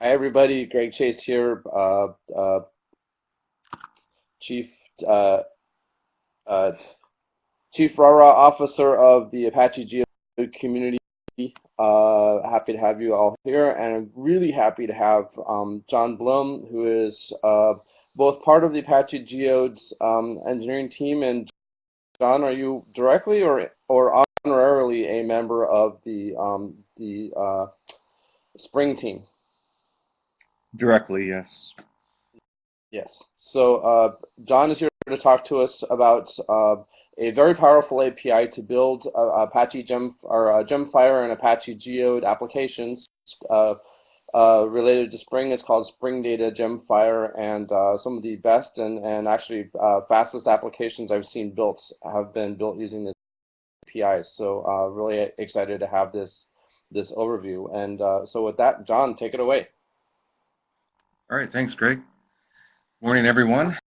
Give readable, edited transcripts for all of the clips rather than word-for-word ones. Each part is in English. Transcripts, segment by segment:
Hi everybody, Greg Chase here, Chief uh, uh, Chief Rara Officer of the Apache Geode community. Happy to have you all here, and I'm really happy to have John Blum, who is both part of the Apache Geode's engineering team. And John, are you directly or honorarily a member of the Spring team? Directly, yes. Yes. So John is here to talk to us about a very powerful API to build Apache GemFire and Apache Geode applications uh, related to Spring. It's called Spring Data GemFire, and some of the best and actually fastest applications I've seen built have been built using this API. So really excited to have this overview. And so with that, John, take it away. All right, thanks, Greg. Morning, everyone.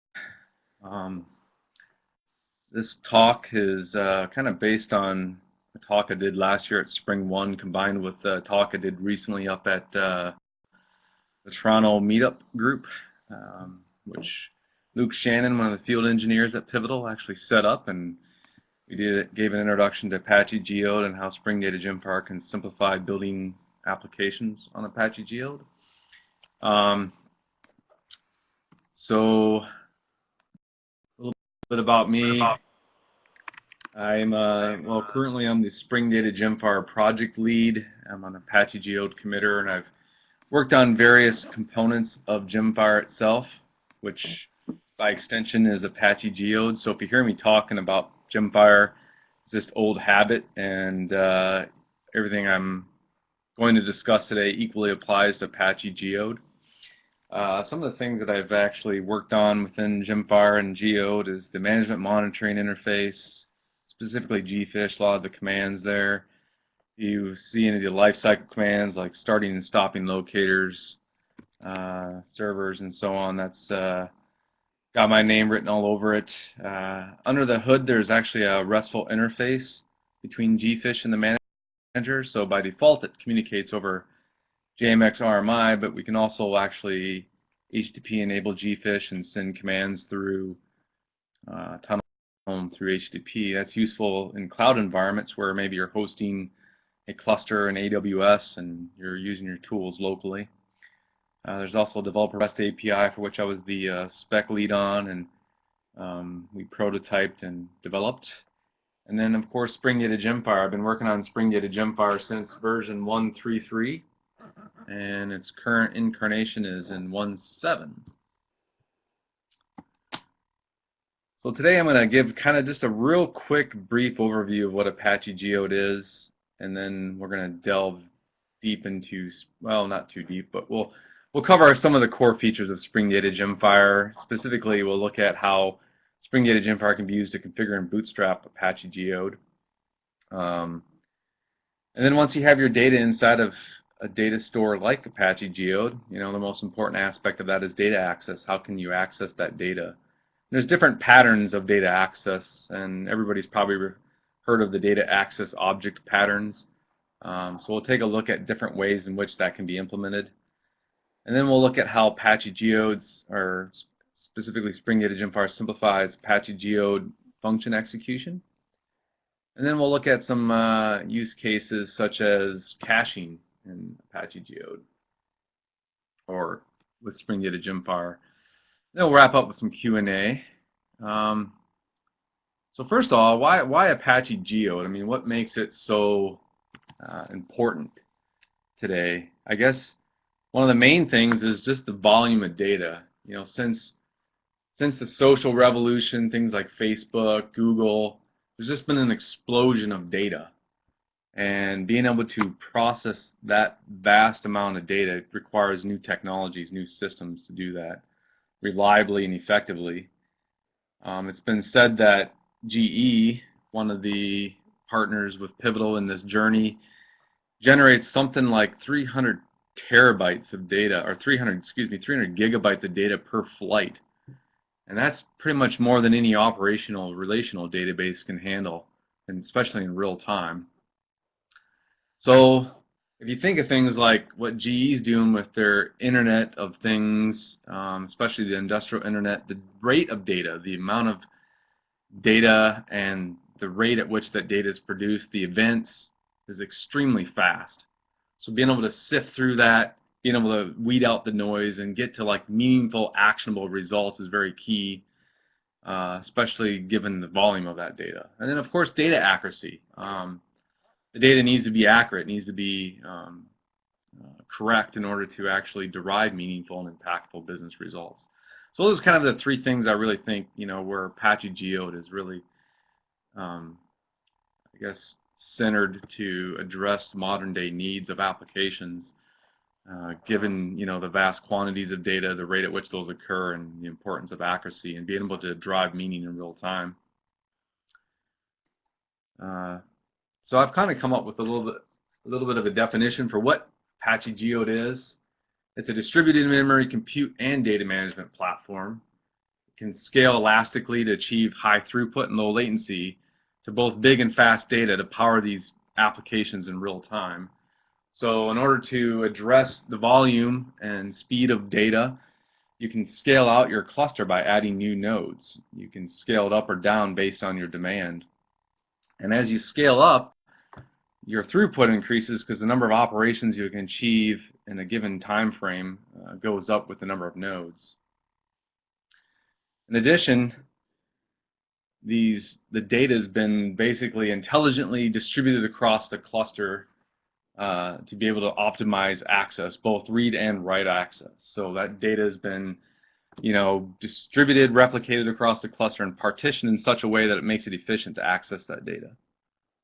Um, this talk is kind of based on a talk I did last year at Spring One, combined with the talk I did recently up at the Toronto meetup group, which Luke Shannon, one of the field engineers at Pivotal, actually set up, and gave an introduction to Apache Geode and how Spring Data GemFire can simplify building applications on Apache Geode. Um, so a little bit about me. Currently I'm the Spring Data GemFire project lead. I'm an Apache Geode committer, and I've worked on various components of GemFire itself, which by extension is Apache Geode. So if you hear me talking about GemFire, it's just old habit, and everything I'm going to discuss today equally applies to Apache Geode. Some of the things that I've actually worked on within GemFire and Geode is the management monitoring interface, specifically gfish, a lot of the commands there. You see any of the lifecycle commands like starting and stopping locators, servers, and so on. That's got my name written all over it. Under the hood, there's actually a RESTful interface between gfish and the manager. So by default, it communicates over JMX RMI, but we can also actually HTTP enable gfish and send commands through tunnel through HTTP. That's useful in cloud environments where maybe you're hosting a cluster in AWS and you're using your tools locally. There's also a developer REST API for which I was the spec lead on, and we prototyped and developed. And then, of course, Spring Data GemFire. I've been working on Spring Data GemFire since version 1.3.3, and its current incarnation is in 1.7. So today I'm going to give kind of just a real quick, brief overview of what Apache Geode is, and then we're going to delve deep into, well, not too deep, but we'll cover some of the core features of Spring Data GemFire. Specifically, we'll look at how Spring Data GemFire can be used to configure and bootstrap Apache Geode. And then once you have your data inside of a data store like Apache Geode, the most important aspect of that is data access. How can you access that data? There's different patterns of data access, and everybody's probably heard of the data access object patterns. So we'll take a look at different ways in which that can be implemented. And then we'll look at how Apache Geodes, or specifically Spring Data GemFire, simplifies Apache Geode function execution. And then we'll look at some use cases such as caching in Apache Geode or with Spring Data GemFire. Then we'll wrap up with some Q&A. So first of all, why Apache Geode? I mean, what makes it so important today? I guess one of the main things is just the volume of data. Since the social revolution, things like Facebook, Google, there's just been an explosion of data. And being able to process that vast amount of data requires new technologies, new systems to do that reliably and effectively. It's been said that GE, one of the partners with Pivotal in this journey, generates something like 300 terabytes of data, or 300 gigabytes of data per flight. And that's pretty much more than any operational relational database can handle, and especially in real time. So if you think of things like what GE's doing with their Internet of Things, especially the industrial internet, the rate of data, the amount of data and the rate at which that data is produced, the events, is extremely fast. So being able to sift through that, being able to weed out the noise and get to like meaningful, actionable results is very key, especially given the volume of that data. And then of course, data accuracy. The data needs to be accurate, needs to be correct in order to actually derive meaningful and impactful business results. So those are kind of the three things I really think, where Apache Geode is really, I guess, centered to address modern day needs of applications, given, the vast quantities of data, the rate at which those occur, and the importance of accuracy and being able to drive meaning in real time. So I've kind of come up with a little bit of a definition for what Apache Geode is. It's a distributed memory, compute, and data management platform. It can scale elastically to achieve high throughput and low latency to both big and fast data to power these applications in real time. So in order to address the volume and speed of data, you can scale out your cluster by adding new nodes. You can scale it up or down based on your demand. And as you scale up, your throughput increases because the number of operations you can achieve in a given time frame goes up with the number of nodes. In addition, the data has been basically intelligently distributed across the cluster to be able to optimize access, both read and write access. So that data has been, distributed, replicated across the cluster, and partitioned in such a way that it makes it efficient to access that data.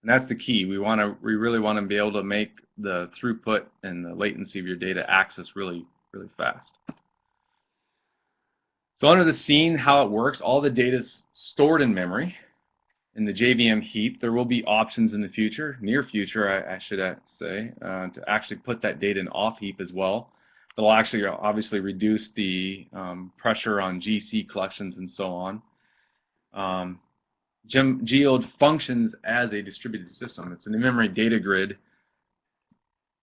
And that's the key. We really want to be able to make the throughput and the latency of your data access really, really fast. So under the scene, how it works, all the data is stored in memory in the JVM heap. There will be options in the future, near future, I should say, to actually put that data in off heap as well. It'll actually obviously reduce the pressure on GC collections and so on. Geode functions as a distributed system. It's an in-memory data grid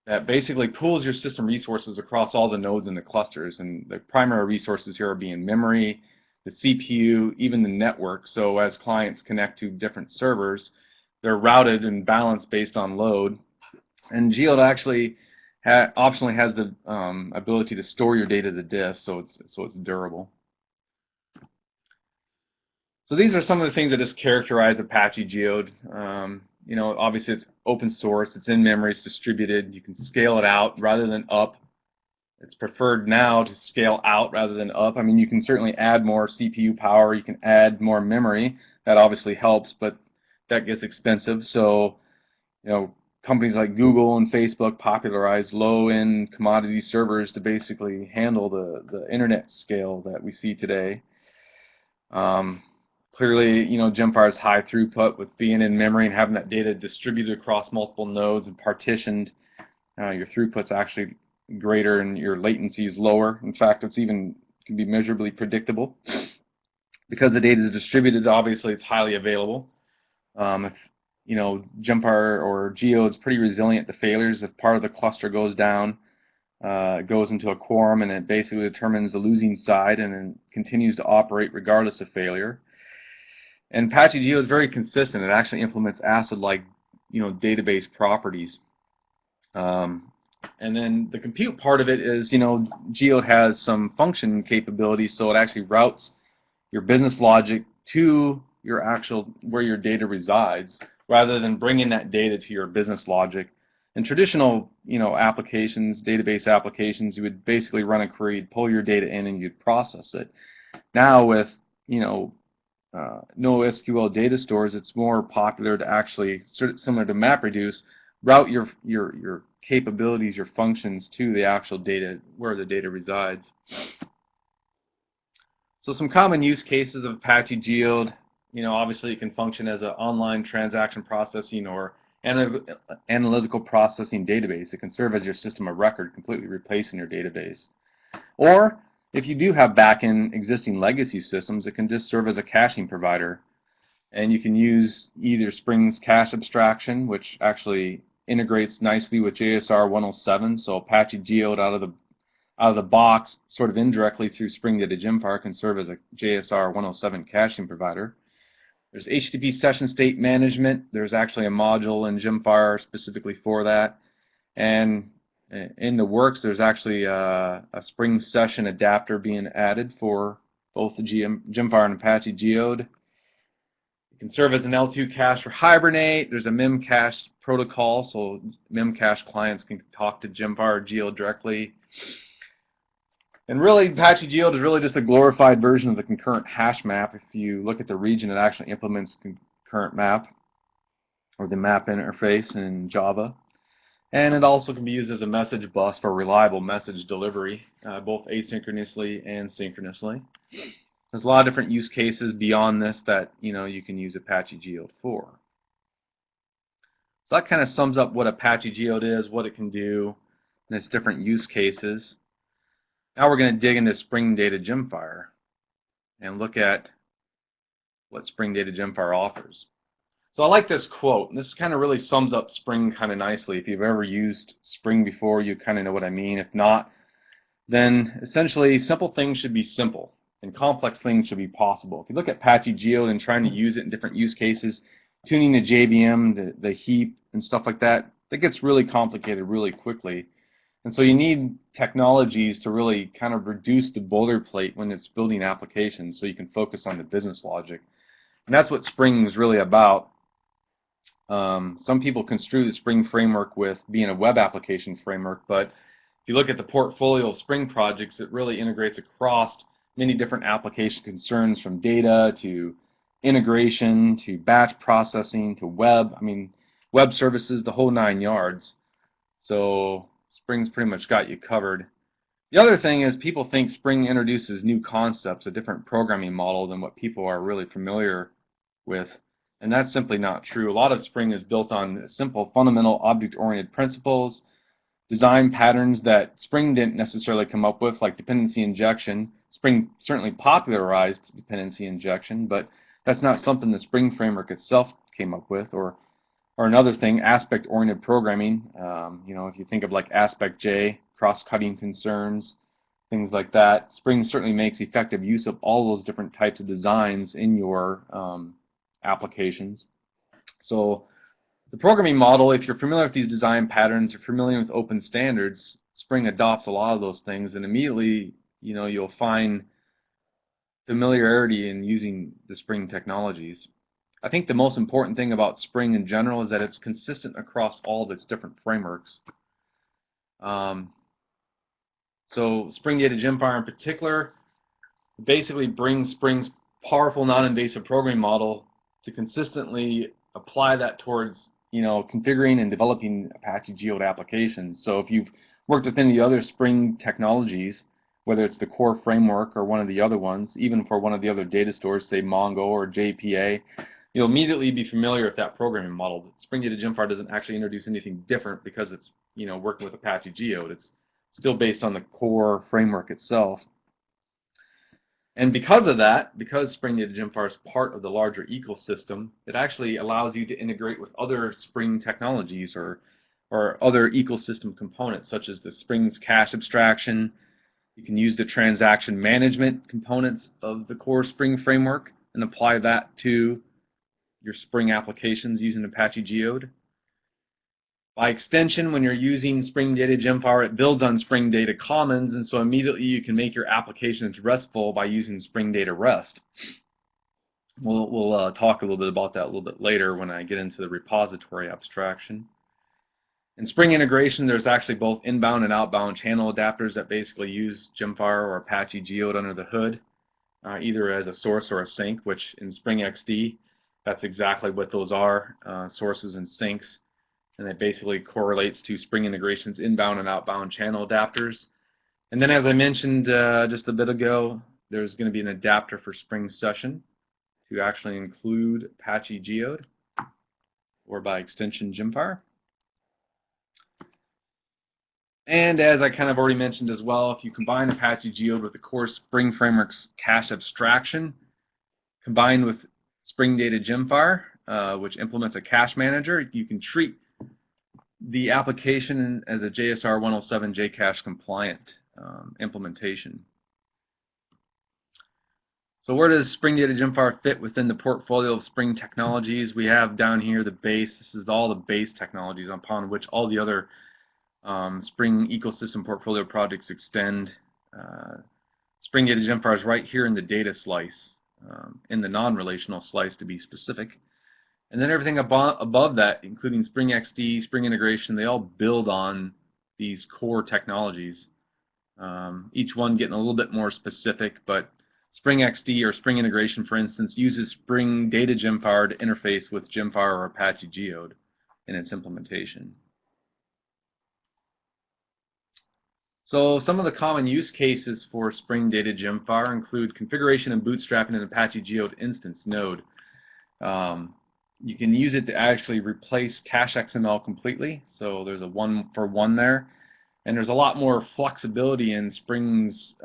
that basically pools your system resources across all the nodes in the clusters. And the primary resources here are being memory, the CPU, even the network. So as clients connect to different servers, they're routed and balanced based on load. And Geode actually optionally has the ability to store your data to disk, so it's durable. So these are some of the things that just characterize Apache Geode. Obviously it's open source, it's in memory, it's distributed. You can scale it out rather than up. It's preferred now to scale out rather than up. I mean, you can certainly add more CPU power, you can add more memory. That obviously helps, but that gets expensive. So, companies like Google and Facebook popularized low-end commodity servers to basically handle the internet scale that we see today. Clearly, GemFire's high throughput with being in memory and having that data distributed across multiple nodes and partitioned, your throughput's actually greater and your latency is lower. In fact, can be measurably predictable. Because the data is distributed, obviously it's highly available. If GemFire or Geode is pretty resilient to failures. If part of the cluster goes down, it goes into a quorum and it basically determines the losing side and then continues to operate regardless of failure. And Apache Geode is very consistent. It actually implements ACID-like, database properties. And then the compute part of it is, Geode has some function capabilities, so it actually routes your business logic to your where your data resides, rather than bringing that data to your business logic. In traditional, applications, database applications, you would basically run a query, pull your data in, and you'd process it. Now with, NoSQL data stores, it's more popular to actually, similar to MapReduce, route your capabilities, your functions to the actual data, where the data resides. So some common use cases of Apache Geode, obviously it can function as an online transaction processing or analytical processing database. It can serve as your system of record, completely replacing your database. Or if you do have back-end existing legacy systems, it can just serve as a caching provider. And you can use either Spring's cache abstraction, which actually integrates nicely with JSR 107. So Apache Geode out of the box, sort of indirectly through Spring Data GemFire, can serve as a JSR 107 caching provider. There's HTTP session state management. There's actually a module in GemFire specifically for that. And in the works, there's actually a Spring session adapter being added for both the GemFire and Apache Geode. It can serve as an L2 cache for Hibernate. There's a memcache protocol, so memcache clients can talk to GemFire or Geode directly. And really, Apache Geode is really just a glorified version of the concurrent hash map. If you look at the region, it actually implements concurrent map, or the map interface in Java. And it also can be used as a message bus for reliable message delivery, both asynchronously and synchronously. There's a lot of different use cases beyond this that you can use Apache Geode for. So that kind of sums up what Apache Geode is, what it can do, and its different use cases. Now we're going to dig into Spring Data GemFire and look at what Spring Data GemFire offers. So I like this quote, and this kind of really sums up Spring kind of nicely. If you've ever used Spring before, you kind of know what I mean. If not, then essentially simple things should be simple and complex things should be possible. If you look at Apache Geode and trying to use it in different use cases, tuning the JVM, the heap, and stuff like that, that gets really complicated really quickly. And so you need technologies to really kind of reduce the boilerplate when it's building applications so you can focus on the business logic. And that's what Spring is really about. Some people construe the Spring framework with being a web application framework, but if you look at the portfolio of Spring projects, it really integrates across many different application concerns, from data to integration to batch processing to web. I mean, web services, the whole 9 yards. So Spring's pretty much got you covered. The other thing is people think Spring introduces new concepts, a different programming model than what people are really familiar with. And that's simply not true. A lot of Spring is built on simple, fundamental, object-oriented principles, design patterns that Spring didn't necessarily come up with, like dependency injection. Spring certainly popularized dependency injection, but that's not something the Spring framework itself came up with. Or another thing, aspect-oriented programming. If you think of like aspect J, cross-cutting concerns, things like that, Spring certainly makes effective use of all those different types of designs in your applications. So the programming model, if you're familiar with these design patterns, you're familiar with open standards, Spring adopts a lot of those things, and immediately you'll find familiarity in using the Spring technologies. I think the most important thing about Spring in general is that it's consistent across all of its different frameworks. So Spring Data GemFire in particular basically brings Spring's powerful non-invasive programming model to consistently apply that towards configuring and developing Apache Geode applications. So if you've worked with any other Spring technologies, whether it's the core framework or one of the other ones, even for one of the other data stores, say Mongo or JPA, you'll immediately be familiar with that programming model. But Spring Data GemFire doesn't actually introduce anything different because it's working with Apache Geode. It's still based on the core framework itself. And because of that, because Spring Data GemFire is part of the larger ecosystem, it actually allows you to integrate with other Spring technologies or other ecosystem components, such as the Spring's cache abstraction. You can use the transaction management components of the core Spring framework and apply that to your Spring applications using Apache Geode. By extension, when you're using Spring Data GemFire, it builds on Spring Data Commons, and so immediately you can make your applications RESTful by using Spring Data REST. We'll talk a little bit about that a little bit later when I get into the repository abstraction. In Spring integration, there's actually both inbound and outbound channel adapters that basically use GemFire or Apache Geode under the hood, either as a source or a sink, which in Spring XD, that's exactly what those are, sources and sinks. And it basically correlates to Spring integration's inbound and outbound channel adapters. And then, as I mentioned just a bit ago, there's going to be an adapter for Spring Session to actually include Apache Geode, or by extension GemFire. And as I kind of already mentioned as well, if you combine Apache Geode with the core Spring Framework's cache abstraction, combined with Spring Data GemFire, which implements a cache manager, you can treat the application as a JSR 107 JCache compliant implementation. So where does Spring Data GemFire fit within the portfolio of Spring technologies? We have down here the base. This is all the base technologies upon which all the other Spring ecosystem portfolio projects extend. Spring Data GemFire is right here in the data slice, in the non-relational slice to be specific. And then everything above that, including Spring XD, Spring Integration, they all build on these core technologies. Each one getting a little bit more specific, but Spring XD or Spring Integration, for instance, uses Spring Data GemFire to interface with GemFire or Apache Geode in its implementation. So some of the common use cases for Spring Data GemFire include configuration and bootstrapping an Apache Geode instance node. You can use it to actually replace cache XML completely. So there's a one-for-one there. And there's a lot more flexibility in Spring's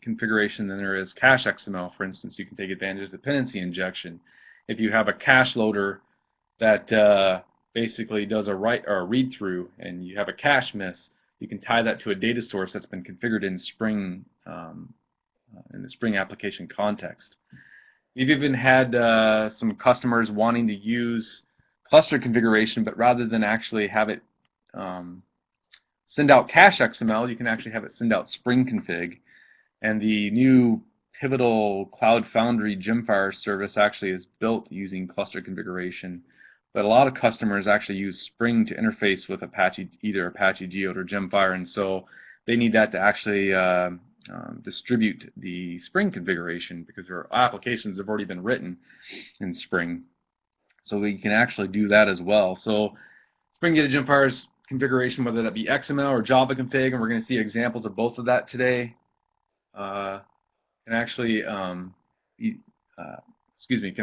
configuration than there is cache XML. For instance, you can take advantage of dependency injection. If you have a cache loader that basically does a write or a read through, and you have a cache miss, you can tie that to a data source that's been configured in Spring in the Spring application context. We've even had some customers wanting to use cluster configuration, but rather than actually have it send out cache XML, you can actually have it send out Spring config. And the new pivotal Cloud Foundry GemFire service actually is built using cluster configuration. But a lot of customers actually use Spring to interface with Apache, either Apache Geode or GemFire, and so they need that to actually distribute the Spring configuration because their applications have already been written in Spring. So we can actually do that as well. So Spring Data GemFire's configuration, whether that be XML or Java config, and we're going to see examples of both of that today, can actually can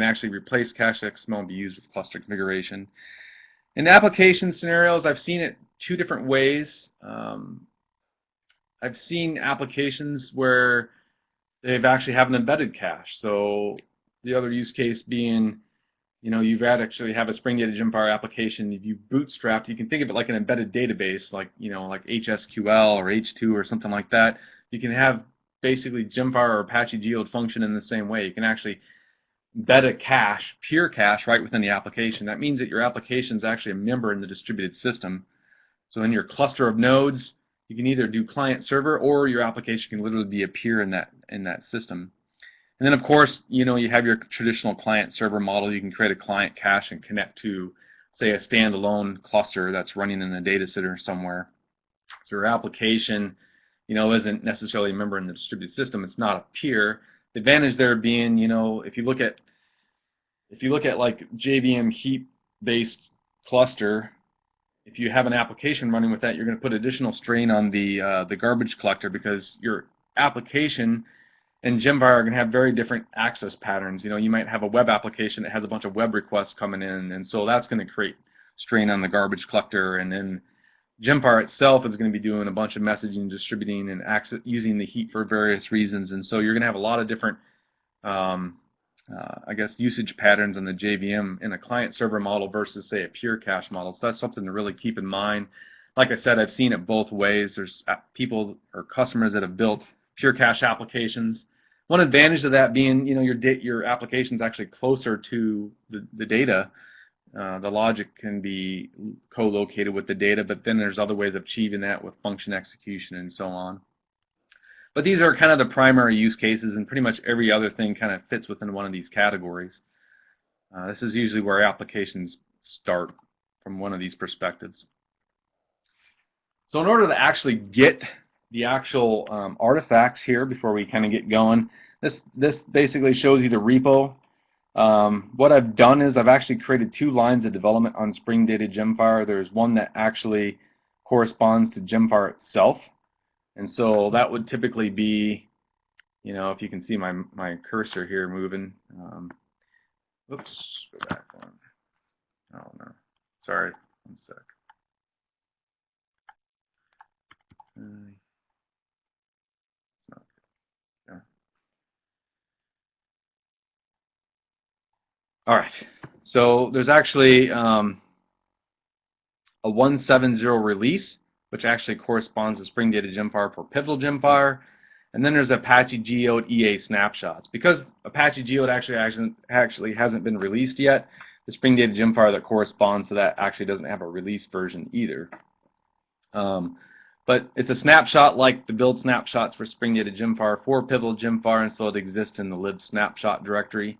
actually replace cache XML and be used with cluster configuration. In application scenarios, I've seen it two different ways. I've seen applications where they've actually have an embedded cache. So the other use case being, you've actually have a Spring Data GemFire application. If you bootstrapped, you can think of it like an embedded database, like like HSQL or H2 or something like that. You can have basically GemFire or Apache Geode function in the same way. You can actually embed a cache, pure cache, right within the application. That means that your application is actually a member in the distributed system. So in your cluster of nodes, you can either do client server, or your application can literally be a peer in that system. And then of course, you have your traditional client server model. You can create a client cache and connect to, say, a standalone cluster that's running in the data center somewhere. So your application, isn't necessarily a member in the distributed system. It's not a peer. The advantage there being, if you look at like JVM heap-based cluster, if you have an application running with that, you're going to put additional strain on the garbage collector, because your application and GemFire are going to have very different access patterns. You might have a web application that has a bunch of web requests coming in, and so that's going to create strain on the garbage collector. And then GemFire itself is going to be doing a bunch of messaging, distributing, and using the heap for various reasons. And so you're going to have a lot of different usage patterns on the JVM in a client server model versus, say, a pure cache model. So that's something to really keep in mind. Like I said, I've seen it both ways. There's people or customers that have built pure cache applications. One advantage of that being, your application is actually closer to the data. The logic can be co-located with the data, but then there's other ways of achieving that with function execution and so on. But these are kind of the primary use cases, and pretty much every other thing kind of fits within one of these categories. This is usually where applications start from one of these perspectives. So in order to actually get the actual artifacts here before we kind of get going, this basically shows you the repo. What I've done is I've actually created two lines of development on Spring Data GemFire. There's one that actually corresponds to GemFire itself. And so that would typically be, if you can see my cursor here moving. Oops, go back one. Oh no, sorry, one sec. It's not good. Yeah. All right, so there's actually a a 170 release, which actually corresponds to Spring Data GemFire for Pivotal GemFire. And then there's Apache Geode EA snapshots. Because Apache Geode actually hasn't been released yet, the Spring Data GemFire that corresponds to that actually doesn't have a release version either. But it's a snapshot like the build snapshots for Spring Data GemFire for Pivotal GemFire, and so it exists in the lib snapshot directory.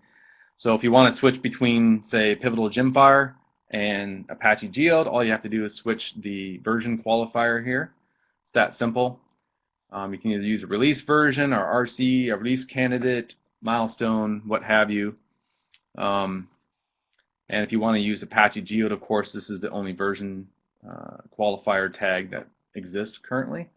So if you want to switch between, say, Pivotal GemFire and Apache Geode, all you have to do is switch the version qualifier here. It's that simple. You can either use a release version or RC, a release candidate, milestone, what have you. And if you want to use Apache Geode, of course, this is the only version qualifier tag that exists currently.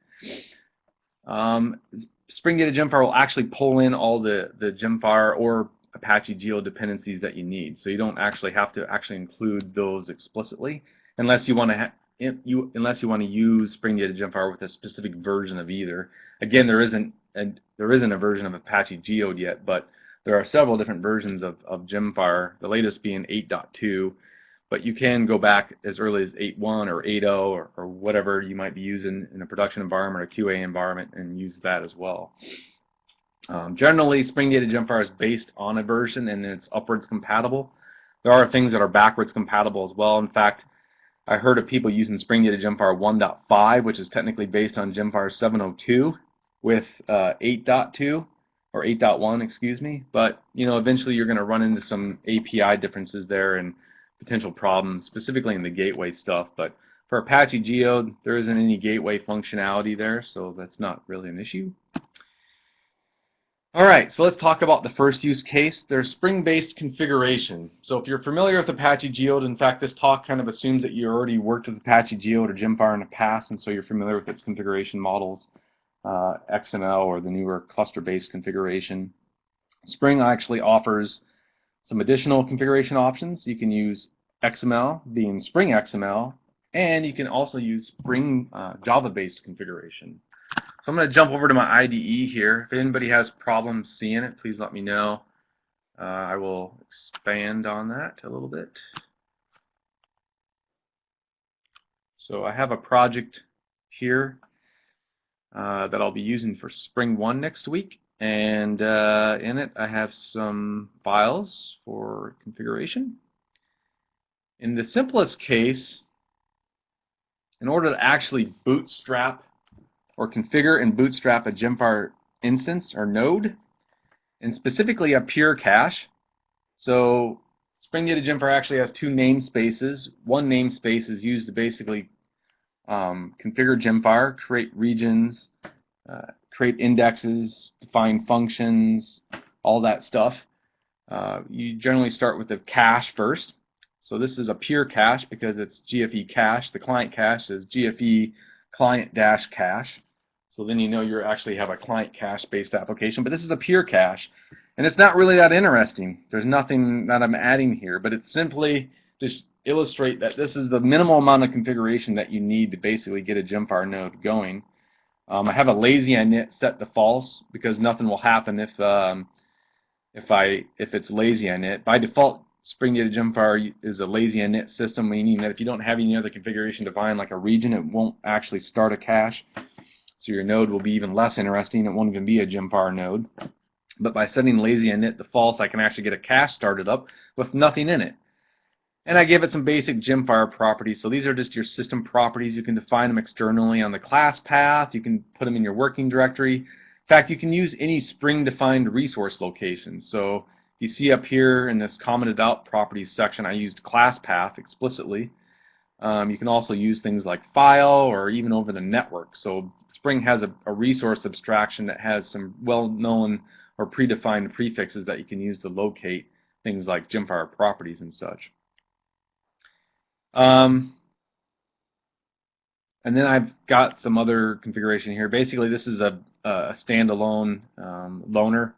Spring Data GemFire will actually pull in all the GemFire or Apache Geode dependencies that you need. So you don't actually have to include those explicitly unless you want to use Spring Data GemFire with a specific version of either. Again, there isn't a version of Apache Geode yet, but there are several different versions of GemFire, the latest being 8.2, but you can go back as early as 8.1 or 8.0 or whatever you might be using in a production environment or QA environment and use that as well. Generally, Spring Data GemFire is based on a version and it's upwards compatible. There are things that are backwards compatible as well. In fact, I heard of people using Spring Data GemFire 1.5, which is technically based on GemFire 702 with 8.2 or 8.1, excuse me. But eventually you're going to run into some API differences there and potential problems, specifically in the gateway stuff. But for Apache Geode, there isn't any gateway functionality there, so that's not really an issue. All right, so let's talk about the first use case. There's Spring-based configuration. So if you're familiar with Apache Geode, in fact, this talk kind of assumes that you already worked with Apache Geode or GemFire in the past, and so you're familiar with its configuration models, XML or the newer cluster-based configuration. Spring actually offers some additional configuration options. You can use XML, being Spring XML, and you can also use Spring Java-based configuration. So I'm going to jump over to my IDE here. If anybody has problems seeing it, please let me know. I will expand on that a little bit. So I have a project here that I'll be using for Spring 1 next week. And in it, I have some files for configuration. In the simplest case, in order to actually bootstrap or configure and bootstrap a GemFire instance or node, and specifically a pure cache. So Spring Data GemFire actually has two namespaces. One namespace is used to basically configure GemFire, create regions, create indexes, define functions, all that stuff. You generally start with the cache first. So this is a pure cache because it's GFE cache. The client cache is GFE client-cache. So then you actually have a client cache-based application. But this is a pure cache. And it's not really that interesting. There's nothing that I'm adding here. But it's simply just illustrate that this is the minimal amount of configuration that you need to basically get a GemFire node going. I have a lazy init set to false because nothing will happen if it's lazy init. By default, Spring Data GemFire is a lazy init system, meaning that if you don't have any other configuration defined like a region, it won't actually start a cache. So your node will be even less interesting. It won't even be a GemFire node. But by setting lazy init to false, I can actually get a cache started up with nothing in it. And I give it some basic GemFire properties. So these are just your system properties. You can define them externally on the class path. You can put them in your working directory. In fact, you can use any Spring-defined resource location. So you see up here in this commented out properties section, I used class path explicitly. You can also use things like file or even over the network. So Spring has a resource abstraction that has some well-known or predefined prefixes that you can use to locate things like GemFire properties and such. And then I've got some other configuration here. Basically, this is a standalone loaner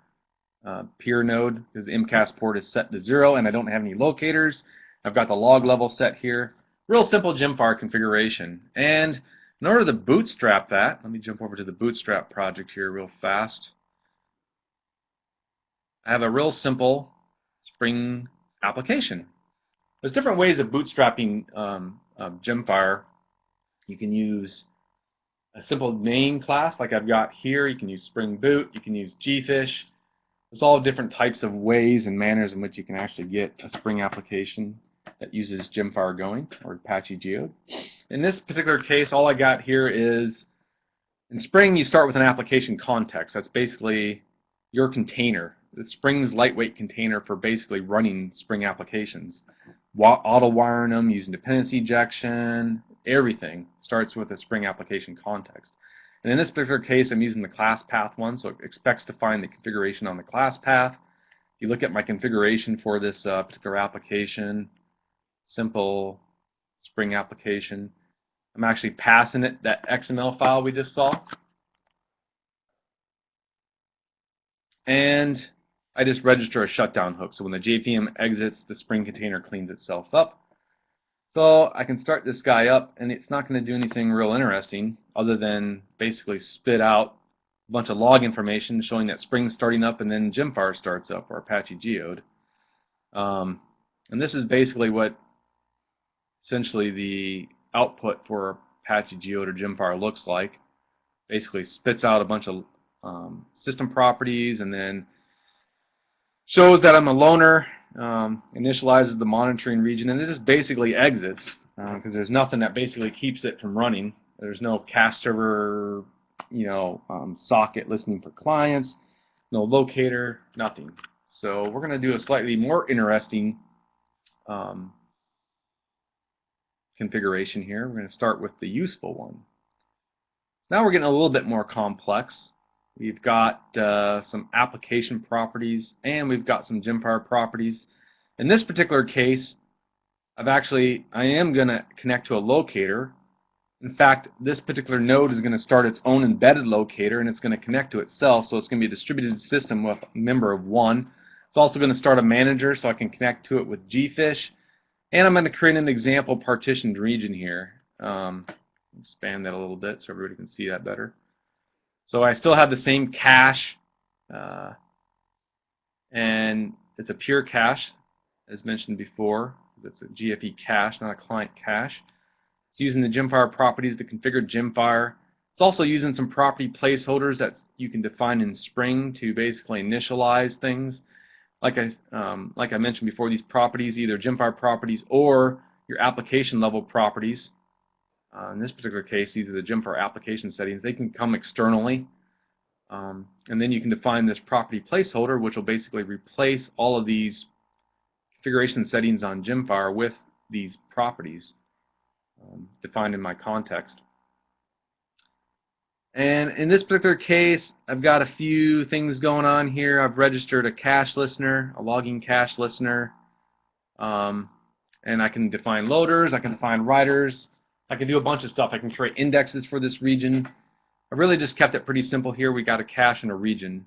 peer node because MCAS port is set to 0 and I don't have any locators. I've got the log level set here. Real simple GemFire configuration. And in order to bootstrap that, let me jump over to the bootstrap project here real fast. I have a real simple Spring application. There's different ways of bootstrapping GemFire, you can use a simple name class like I've got here. You can use Spring Boot. You can use gfish. There's all different types of ways and manners in which you can actually get a Spring application that uses GemFire going, or Apache Geode. In this particular case, all I got here is, in Spring, you start with an application context. That's basically your container. It's Spring's lightweight container for basically running Spring applications. Auto-wiring them, using dependency injection, everything starts with a Spring application context. And in this particular case, I'm using the class path one, so it expects to find the configuration on the class path. If you look at my configuration for this particular application, simple Spring application, I'm actually passing it that XML file we just saw. And I just register a shutdown hook. So when the JVM exits, the Spring container cleans itself up. So I can start this guy up, and it's not going to do anything real interesting other than basically spit out a bunch of log information showing that Spring's starting up and then GemFire starts up, or Apache Geode. And this is basically what essentially the output for Apache Geode or GemFire looks like. Basically spits out a bunch of system properties and then shows that I'm a loner, initializes the monitoring region, and it just basically exits because there's nothing that basically keeps it from running. There's no cache server, socket listening for clients, no locator, nothing. So we're going to do a slightly more interesting configuration here. We're going to start with the useful one. Now we're getting a little bit more complex. We've got some application properties and we've got some GemFire properties. In this particular case, I am going to connect to a locator. In fact, this particular node is going to start its own embedded locator and it's going to connect to itself. So it's going to be a distributed system with a member of one. It's also going to start a manager so I can connect to it with gfish. And I'm going to create an example partitioned region here. Expand that a little bit so everybody can see that better. So I still have the same cache, and it's a pure cache, as mentioned before. It's a GFE cache, not a client cache. It's using the GemFire properties to configure GemFire. It's also using some property placeholders that you can define in Spring to basically initialize things. Like I mentioned before, these properties, either GemFire properties or your application level properties. In this particular case, these are the GemFire application settings. They can come externally. And then you can define this property placeholder, which will basically replace all of these configuration settings on GemFire with these properties defined in my context. And in this particular case, I've got a few things going on here. I've registered a cache listener, a logging cache listener. And I can define loaders, I can define writers. I can do a bunch of stuff. I can create indexes for this region. I really just kept it pretty simple here. We got a cache and a region.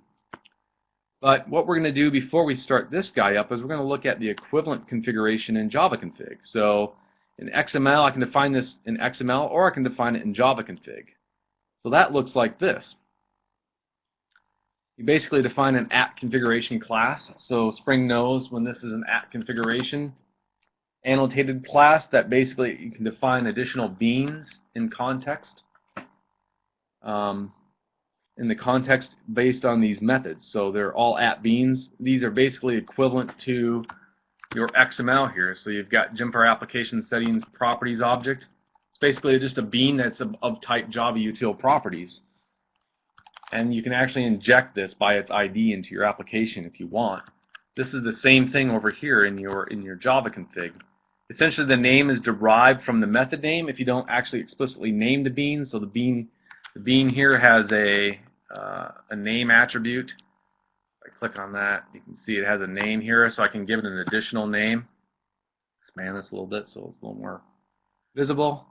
But what we're going to do before we start this guy up is we're going to look at the equivalent configuration in Java config. So in XML, I can define this in XML or I can define it in Java config. So that looks like this. You basically define an at configuration class. So Spring knows when this is an at configuration annotated class that basically you can define additional beans in context. In the context based on these methods. So they're all at beans. These are basically equivalent to your XML here. So you've got GemFire application settings properties object. It's basically just a bean that's of type Java util properties. And you can actually inject this by its ID into your application if you want. This is the same thing over here in your Java config. Essentially the name is derived from the method name if you don't actually explicitly name the bean. So the bean here has a name attribute. If I click on that, you can see it has a name here, so I can give it an additional name. Expand this a little bit so it's a little more visible.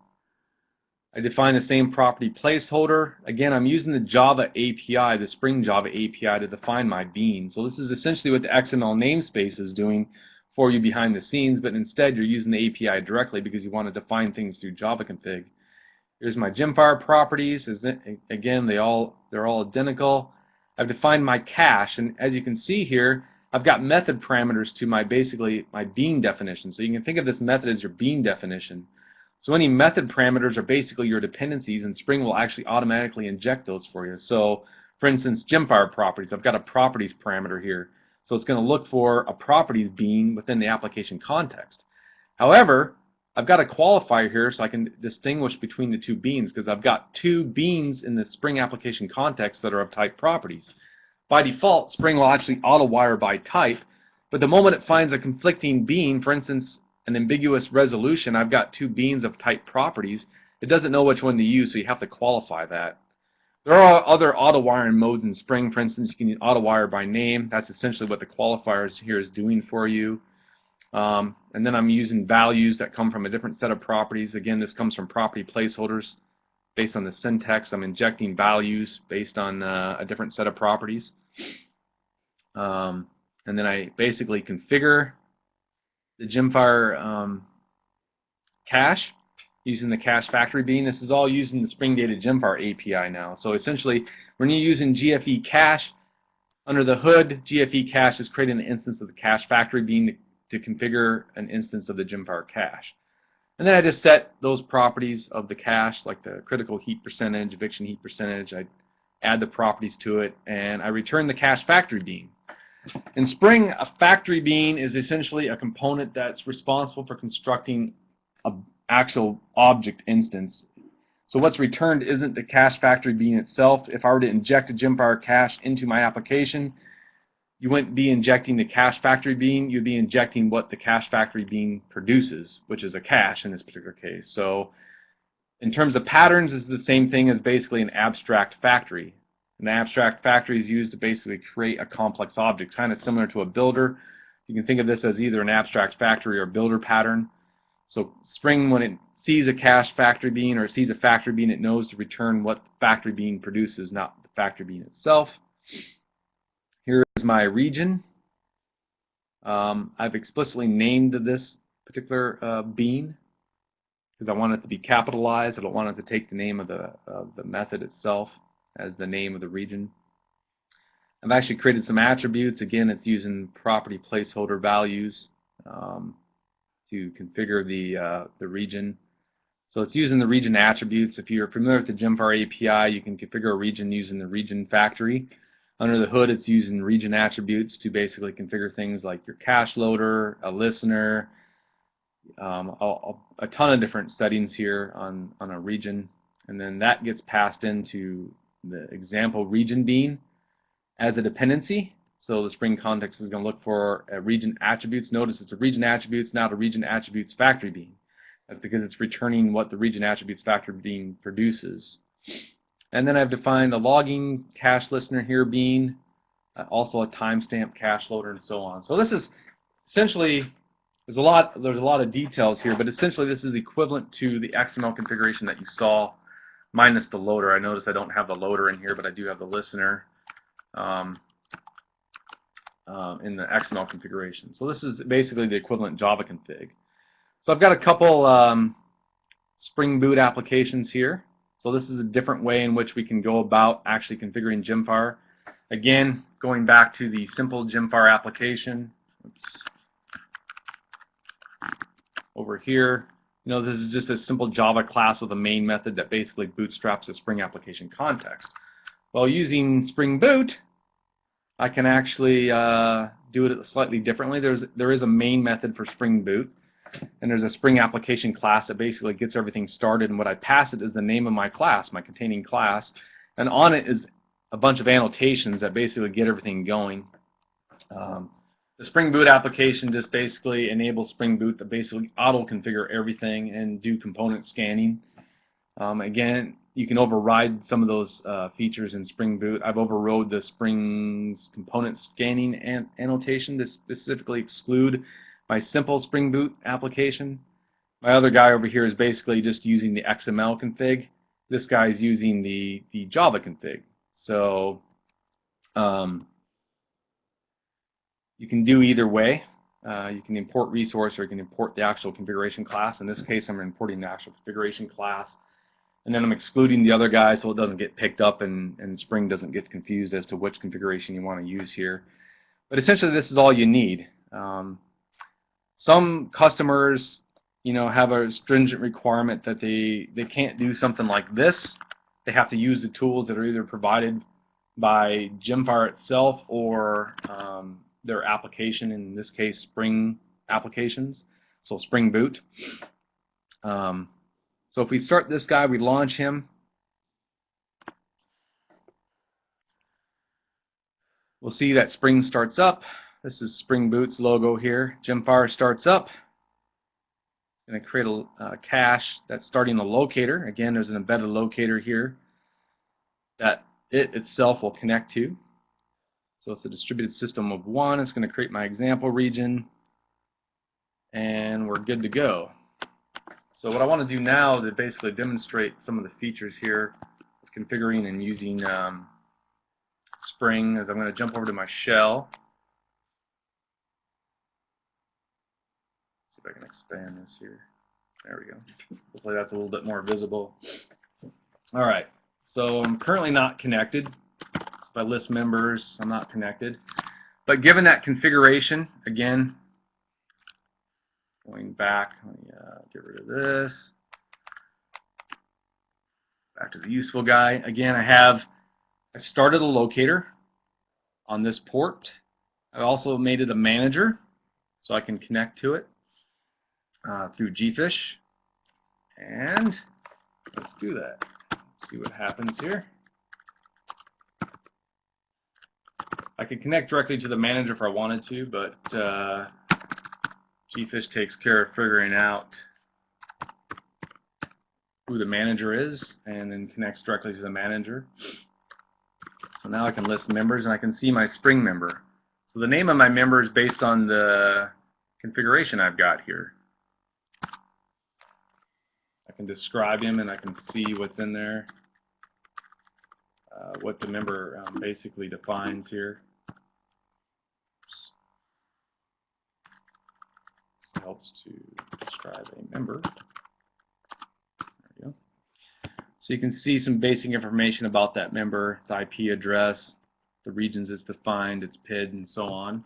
I define the same property placeholder. Again, I'm using the Java API, the Spring Java API, to define my bean. So this is essentially what the XML namespace is doing for you behind the scenes, but instead you're using the API directly because you want to define things through Java config. Here's my GemFire properties. Again, they're all identical. I've defined my cache, and as you can see here, I've got method parameters to basically my bean definition. So you can think of this method as your bean definition. So any method parameters are basically your dependencies, and Spring will actually automatically inject those for you. So for instance, GemFire properties, I've got a properties parameter here. So it's going to look for a properties bean within the application context. However, I've got a qualifier here so I can distinguish between the two beans, because I've got two beans in the Spring application context that are of type properties. By default, Spring will actually auto-wire by type, but the moment it finds a conflicting bean, for instance, an ambiguous resolution, I've got two beans of type properties, it doesn't know which one to use, so you have to qualify that. There are other auto-wiring modes in Spring. For instance, you can auto-wire by name. That's essentially what the qualifier here is doing for you. And then I'm using values that come from a different set of properties. Again, this comes from property placeholders. Based on the syntax, I'm injecting values based on a different set of properties. And then I basically configure the GemFire cache using the cache factory bean. This is all using the Spring Data GemFire API now. So essentially, when you're using GFE cache, under the hood, GFE cache is creating an instance of the cache factory bean to configure an instance of the GemFire cache. And then I just set those properties of the cache, like the critical heat percentage, eviction heat percentage. I add the properties to it, and I return the cache factory bean. In Spring, a factory bean is essentially a component that's responsible for constructing an actual object instance. So what's returned isn't the cache factory bean itself. If I were to inject a GemFire cache into my application, you wouldn't be injecting the cache factory bean, you'd be injecting what the cache factory bean produces, which is a cache in this particular case. So in terms of patterns, this is the same thing as basically an abstract factory. An abstract factory is used to basically create a complex object, kind of similar to a builder. You can think of this as either an abstract factory or builder pattern. So Spring, when it sees a cache factory bean or it sees a factory bean, it knows to return what the factory bean produces, not the factory bean itself. Here is my region. I've explicitly named this particular bean because I want it to be capitalized. I don't want it to take the name of the method itself as the name of the region. I've actually created some attributes. Again, it's using property placeholder values to configure the region. So it's using the region attributes. If you're familiar with the GemFire API, you can configure a region using the region factory. Under the hood, it's using region attributes to basically configure things like your cache loader, a listener, a ton of different settings here on a region. And then that gets passed into the example region bean as a dependency. So the Spring context is going to look for a region attributes. Notice it's a region attributes, not a region attributes factory bean. That's because it's returning what the region attributes factory bean produces. And then I've defined a logging cache listener here bean, also a timestamp cache loader, and so on. So this is essentially, there's a lot of details here, but essentially this is equivalent to the XML configuration that you saw, minus the loader. I notice I don't have the loader in here, but I do have the listener in the XML configuration. So this is basically the equivalent Java config. So I've got a couple Spring Boot applications here. So this is a different way in which we can go about actually configuring GemFire. Again, going back to the simple GemFire application. Oops. Over here, this is just a simple Java class with a main method that basically bootstraps a Spring application context. While using Spring Boot, I can actually do it slightly differently. There is a main method for Spring Boot, and there's a Spring application class that basically gets everything started, and what I pass it is the name of my class, my containing class, and on it is a bunch of annotations that basically get everything going. The Spring Boot application just basically enables Spring Boot to basically auto-configure everything and do component scanning. Again, you can override some of those features in Spring Boot. I've overrode the Spring's component scanning annotation to specifically exclude my simple Spring Boot application. My other guy over here is basically just using the XML config. This guy is using the Java config. So you can do either way. You can import resource or you can import the actual configuration class. In this case, I'm importing the actual configuration class. And then I'm excluding the other guy so it doesn't get picked up and Spring doesn't get confused as to which configuration you want to use here. But essentially, this is all you need. Some customers have a stringent requirement that they can't do something like this. They have to use the tools that are either provided by GemFire itself or their application, in this case Spring applications, so Spring Boot. So if we start this guy, we launch him, we'll see that Spring starts up. This is Spring Boot's logo here. GemFire starts up. Going to create a cache that's starting the locator. Again, there's an embedded locator here that it itself will connect to. So it's a distributed system of one. It's going to create my example region, and we're good to go. So what I want to do now to basically demonstrate some of the features here of configuring and using Spring is I'm going to jump over to my shell. See if I can expand this here. There we go. Hopefully that's a little bit more visible. All right, so I'm currently not connected. So if I list members, I'm not connected. But given that configuration, again, going back, let me get rid of this. Back to the useful guy. Again, I've started a locator on this port. I also made it a manager, so I can connect to it through gfish. And let's do that. See what happens here. I could connect directly to the manager if I wanted to, but gfish takes care of figuring out who the manager is and then connects directly to the manager. So now I can list members and I can see my Spring member. So the name of my member is based on the configuration I've got here. I can describe him and I can see what's in there, what the member basically defines here. This helps to describe a member. There we go. So you can see some basic information about that member, its IP address, the regions it's defined, its PID, and so on.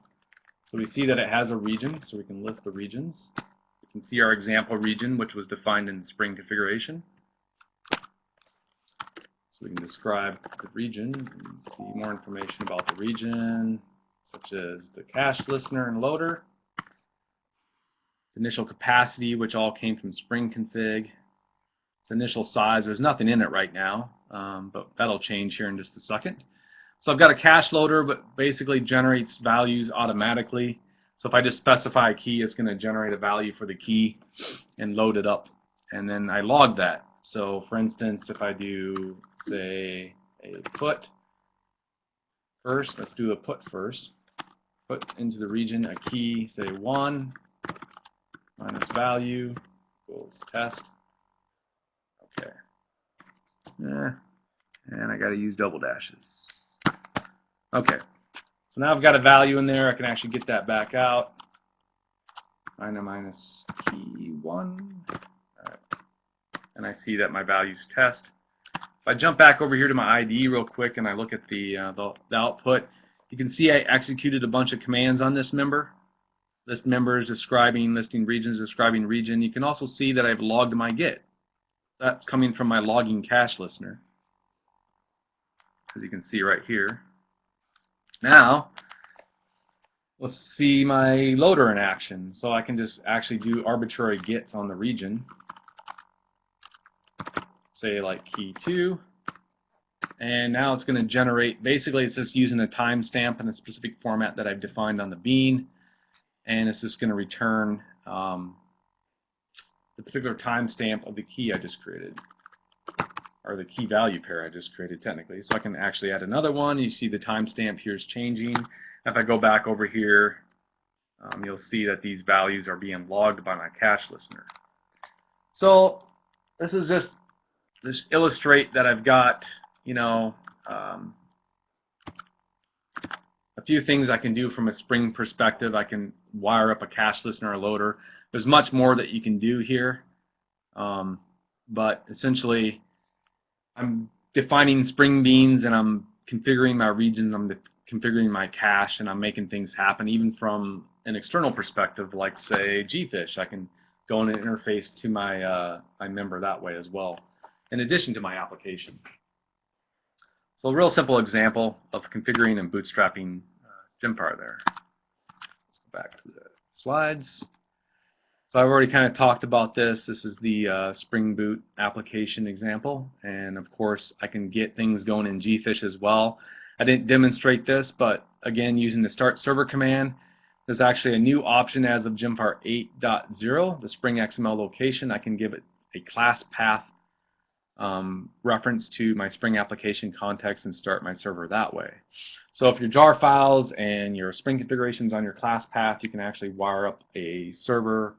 So we see that it has a region, so we can list the regions. We can see our example region, which was defined in the Spring configuration. So we can describe the region and see more information about the region, such as the cache listener and loader, its initial capacity, which all came from Spring config, its initial size. There's nothing in it right now, but that'll change here in just a second. So I've got a cache loader, but basically generates values automatically. So if I just specify a key, it's going to generate a value for the key and load it up. And then I log that. So for instance, if I do, say, a put first, let's do a put first. Put into the region a key, say 1 minus value equals test. Okay. And I got to use double dashes. Okay. So now I've got a value in there. I can actually get that back out. Minus key 1. All right. And I see that my value's test. If I jump back over here to my IDE real quick and I look at the output, you can see I executed a bunch of commands on this member. List members, describing, listing regions, describing region. You can also see that I've logged my get. That's coming from my logging cache listener, as you can see right here. Now, let's see my loader in action. So I can just actually do arbitrary gets on the region. Say like key 2. And now it's going to generate, basically it's just using a timestamp in a specific format that I've defined on the bean. And it's just going to return the particular timestamp of the key I just created, or the key value pair I just created technically. So I can actually add another one. You see the timestamp here is changing. If I go back over here, you'll see that these values are being logged by my cache listener. So this is just illustrate that I've got, a few things I can do from a Spring perspective. I can wire up a cache listener or loader. There's much more that you can do here, but essentially I'm defining Spring beans and I'm configuring my regions, I'm configuring my cache, and I'm making things happen even from an external perspective, like say gfish. I can go in and interface to my, my member that way as well, in addition to my application. So a real simple example of configuring and bootstrapping GemFire there. Let's go back to the slides. So I've already kind of talked about this. This is the Spring Boot application example. And of course, I can get things going in gfish as well. I didn't demonstrate this, but again, using the start server command, there's actually a new option as of GemFire 8.0, the Spring XML location. I can give it a class path reference to my Spring application context and start my server that way. So if your jar files and your Spring configurations on your class path, you can actually wire up a server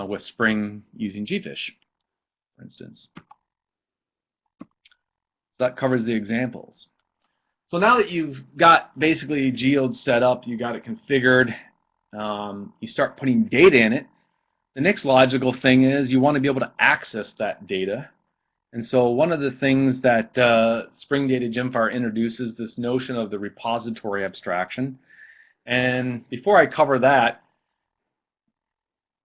with Spring using gfish, for instance. So that covers the examples. So now that you've got basically Geode set up, you got it configured, you start putting data in it. The next logical thing is you want to be able to access that data. And so one of the things that Spring Data GemFire introduces this notion of the repository abstraction. And before I cover that,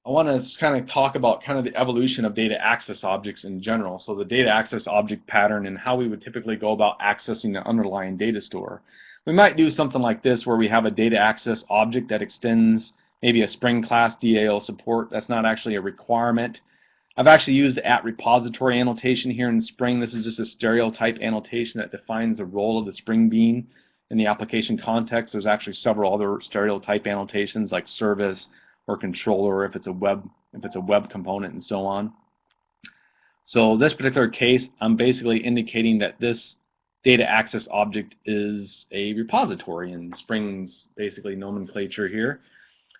I want to kind of talk about kind of the evolution of data access objects in general. So the data access object pattern and how we would typically go about accessing the underlying data store. We might do something like this where we have a data access object that extends maybe a Spring class DAO support. That's not actually a requirement. I've actually used the @repository annotation here in Spring. This is just a stereotype annotation that defines the role of the Spring bean in the application context. There's actually several other stereotype annotations like service or controller if it's a web component and so on. So this particular case, I'm basically indicating that this data access object is a repository in Spring's basically nomenclature here.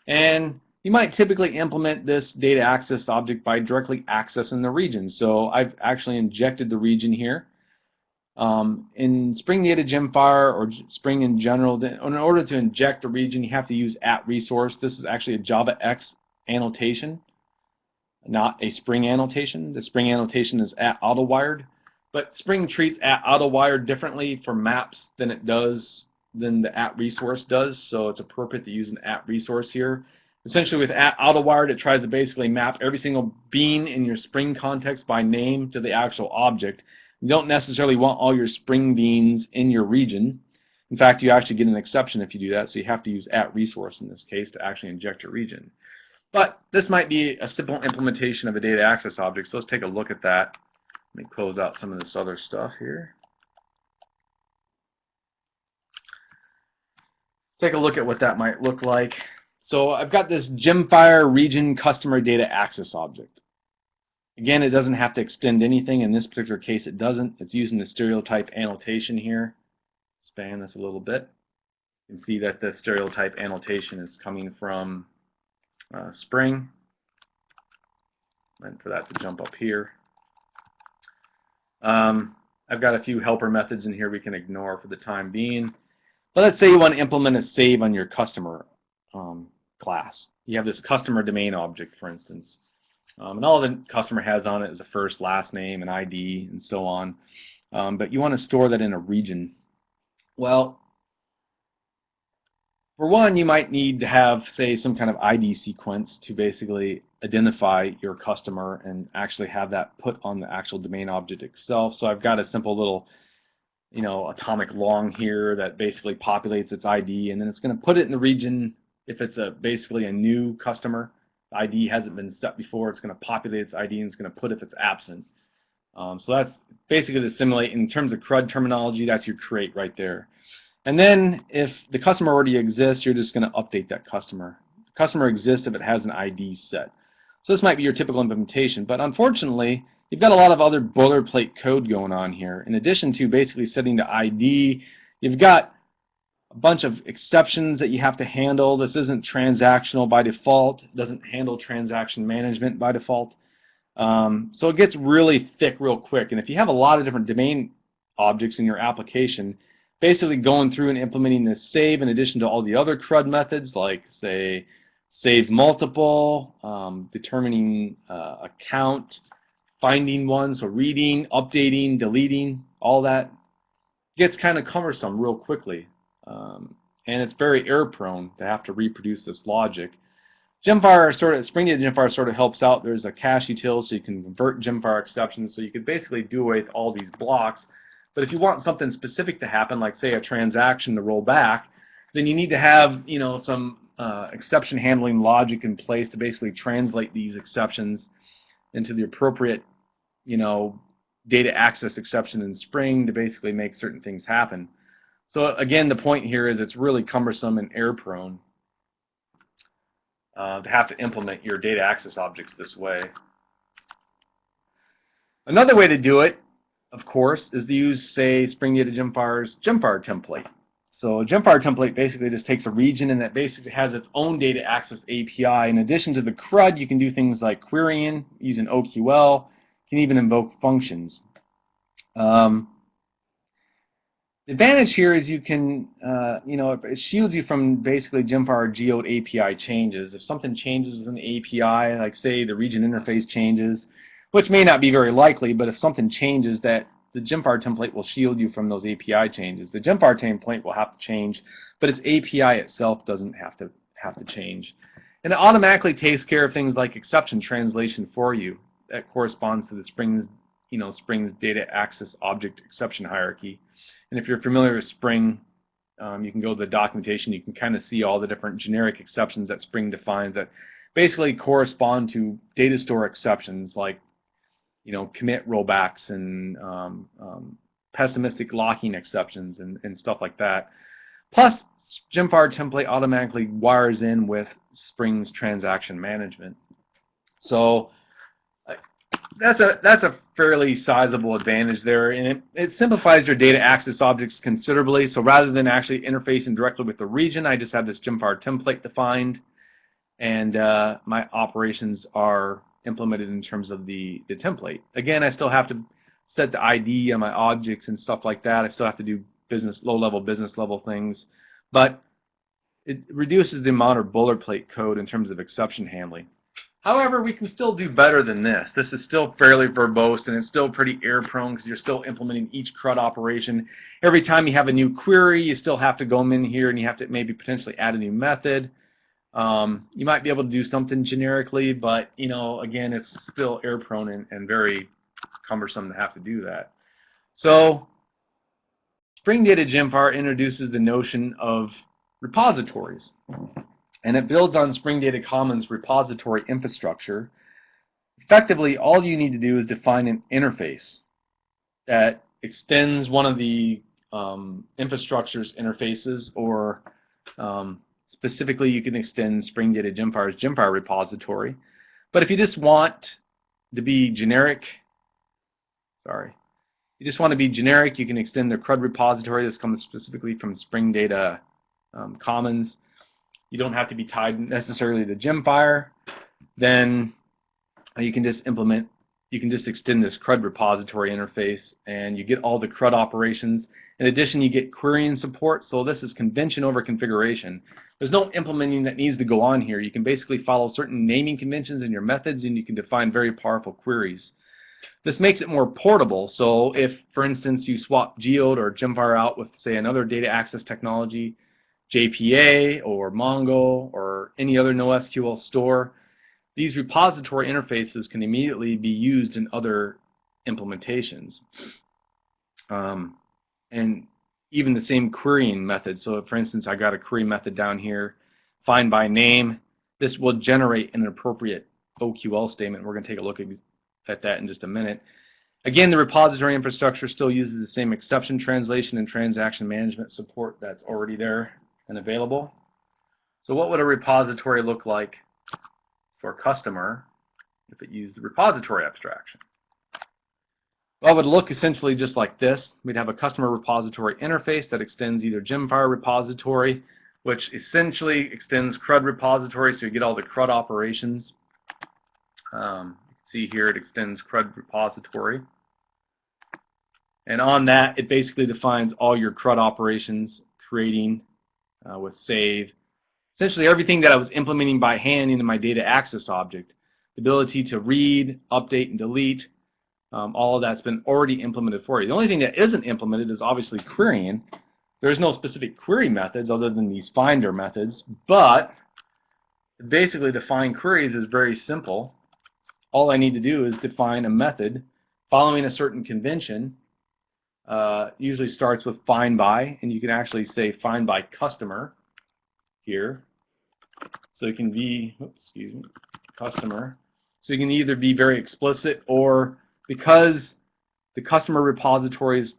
And you might typically implement this data access object by directly accessing the region. So I've actually injected the region here. In Spring Data GemFire or Spring in general, in order to inject a region, you have to use @resource. This is actually a JavaX annotation, not a Spring annotation. The Spring annotation is @autowired, but Spring treats @autowired differently for maps than the @resource does. So it's appropriate to use an @resource here. Essentially, with @autowired, it tries to basically map every single bean in your Spring context by name to the actual object. You don't necessarily want all your Spring beans in your region. In fact, you actually get an exception if you do that, so you have to use @resource in this case to actually inject your region. But this might be a simple implementation of a data access object, so let's take a look at that. Let me close out some of this other stuff here. Let's take a look at what that might look like. So I've got this GemFire region customer data access object. Again, it doesn't have to extend anything. In this particular case, it doesn't. It's using the stereotype annotation here. Expand this a little bit. You can see that the stereotype annotation is coming from Spring. And for that to jump up here. I've got a few helper methods in here we can ignore for the time being. But let's say you want to implement a save on your customer class. You have this customer domain object, for instance. And all the customer has on it is a first, last name, an ID, and so on. But you want to store that in a region. Well, for one, you might need to have, say, some kind of ID sequence to basically identify your customer and actually have that put on the actual domain object itself. So I've got a simple little, atomic long here that basically populates its ID, and then it's going to put it in the region. If it's basically a new customer, the ID hasn't been set before, it's going to populate its ID and it's going to put if it's absent. So that's basically to simulate, in terms of CRUD terminology, that's your create right there. And then if the customer already exists, you're just going to update that customer. The customer exists if it has an ID set. So this might be your typical implementation, but unfortunately, you've got a lot of other boilerplate code going on here. In addition to basically setting the ID, you've got a bunch of exceptions that you have to handle. This isn't transactional by default. It doesn't handle transaction management by default. So it gets really thick real quick. And if you have a lot of different domain objects in your application, basically going through and implementing this save in addition to all the other CRUD methods like, say, save multiple, determining a count, finding one, so reading, updating, deleting, all that gets kind of cumbersome real quickly. And it's very error prone to have to reproduce this logic. Spring Data GemFire sort of helps out. There's a cache util, so you can convert GemFire exceptions. So you could basically do away with all these blocks. But if you want something specific to happen, like say a transaction to roll back, then you need to have some exception handling logic in place to basically translate these exceptions into the appropriate data access exception in Spring to basically make certain things happen. So again, the point here is it's really cumbersome and error prone to have to implement your data access objects this way. Another way to do it, of course, is to use, say, Spring Data GemFire's GemFire template. So a GemFire template basically just takes a region and that basically has its own data access API. In addition to the CRUD, you can do things like querying using OQL. You can even invoke functions. The advantage here is you can, it shields you from basically GemFire Geode API changes. If something changes in the API, like say the region interface changes, which may not be very likely, but if something changes, that the GemFire template will shield you from those API changes. The GemFire template will have to change, but its API itself doesn't have to change. And it automatically takes care of things like exception translation for you. That corresponds to the Spring's data access object exception hierarchy. And if you're familiar with Spring, you can go to the documentation. You can kind of see all the different generic exceptions that Spring defines that basically correspond to data store exceptions like commit rollbacks and pessimistic locking exceptions and stuff like that. Plus, GemFire template automatically wires in with Spring's transaction management. So that's a fairly sizable advantage there, and it simplifies your data access objects considerably. So rather than actually interfacing directly with the region, I just have this GemFire template defined, and my operations are implemented in terms of the template. Again, I still have to set the ID on my objects and stuff like that. I still have to do low-level business level things, but it reduces the amount of boilerplate code in terms of exception handling. However, we can still do better than this. This is still fairly verbose, and it's still pretty error-prone because you're still implementing each CRUD operation. Every time you have a new query, you still have to go in here and you have to maybe potentially add a new method. You might be able to do something generically, but again, it's still error-prone and very cumbersome to have to do that. So Spring Data GemFire introduces the notion of repositories, and it builds on Spring Data Commons repository infrastructure. Effectively, all you need to do is define an interface that extends one of the infrastructure's interfaces, or specifically, you can extend Spring Data GemFire's GemFire repository. But if you just want to be generic, you can extend the CRUD repository. This comes specifically from Spring Data Commons. You don't have to be tied necessarily to GemFire. Then you can just extend this CRUD repository interface, and you get all the CRUD operations. In addition, you get querying support. So this is convention over configuration. There's no implementing that needs to go on here. You can basically follow certain naming conventions in your methods, and you can define very powerful queries. This makes it more portable. So if, for instance, you swap Geode or GemFire out with, say, another data access technology, JPA or Mongo or any other NoSQL store, these repository interfaces can immediately be used in other implementations. And even the same querying method. So for instance, I got a query method down here, find by name. This will generate an appropriate OQL statement. We're going to take a look at that in just a minute. Again, the repository infrastructure still uses the same exception translation and transaction management support that's already there and available. So what would a repository look like for a customer if it used the repository abstraction? Well, it would look essentially just like this. We'd have a customer repository interface that extends either GemFire repository, which essentially extends CRUD repository, so you get all the CRUD operations. You can see here it extends CRUD repository. And on that, it basically defines all your CRUD operations, creating with save. Essentially everything that I was implementing by hand into my data access object. The ability to read, update, and delete, all of that's been already implemented for you. The only thing that isn't implemented is obviously querying. There's no specific query methods other than these finder methods, but basically define queries is very simple. All I need to do is define a method following a certain convention. Usually starts with find by, and you can actually say find by customer here. So it can be, excuse me, customer. So you can either be very explicit, or because the customer repository is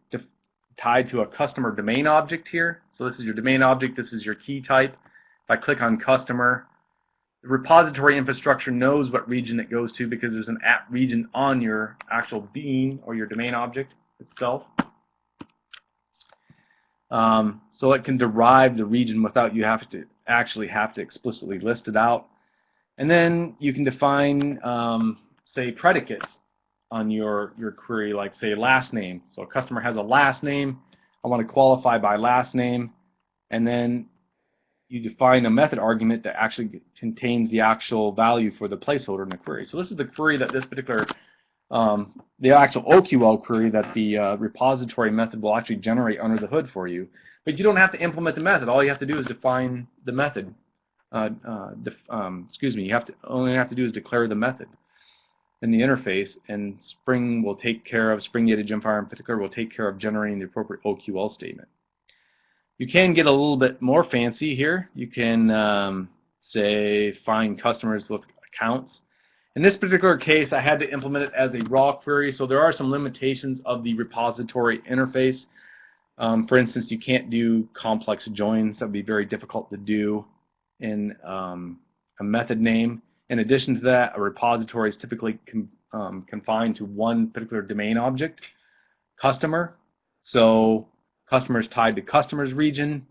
tied to a customer domain object here. So this is your domain object, this is your key type. If I click on customer, the repository infrastructure knows what region it goes to because there's an @ region on your actual bean or your domain object itself. So it can derive the region without you actually have to explicitly list it out. And then you can define, say, predicates on your query, like, say, last name. So a customer has a last name. I want to qualify by last name. And then you define a method argument that actually contains the actual value for the placeholder in the query. So this is the query that this particular, the actual OQL query that the repository method will actually generate under the hood for you. But you don't have to implement the method. All you have to do is define the method. Excuse me, only have to do is declare the method in the interface, and Spring will take care of, Spring Data GemFire in particular will take care of generating the appropriate OQL statement. You can get a little bit more fancy here. You can say find customers with accounts. In this particular case, I had to implement it as a raw query, so there are some limitations of the repository interface. For instance, you can't do complex joins. That would be very difficult to do in a method name. In addition to that, a repository is typically confined to one particular domain object, customer. So customer is tied to customer's region.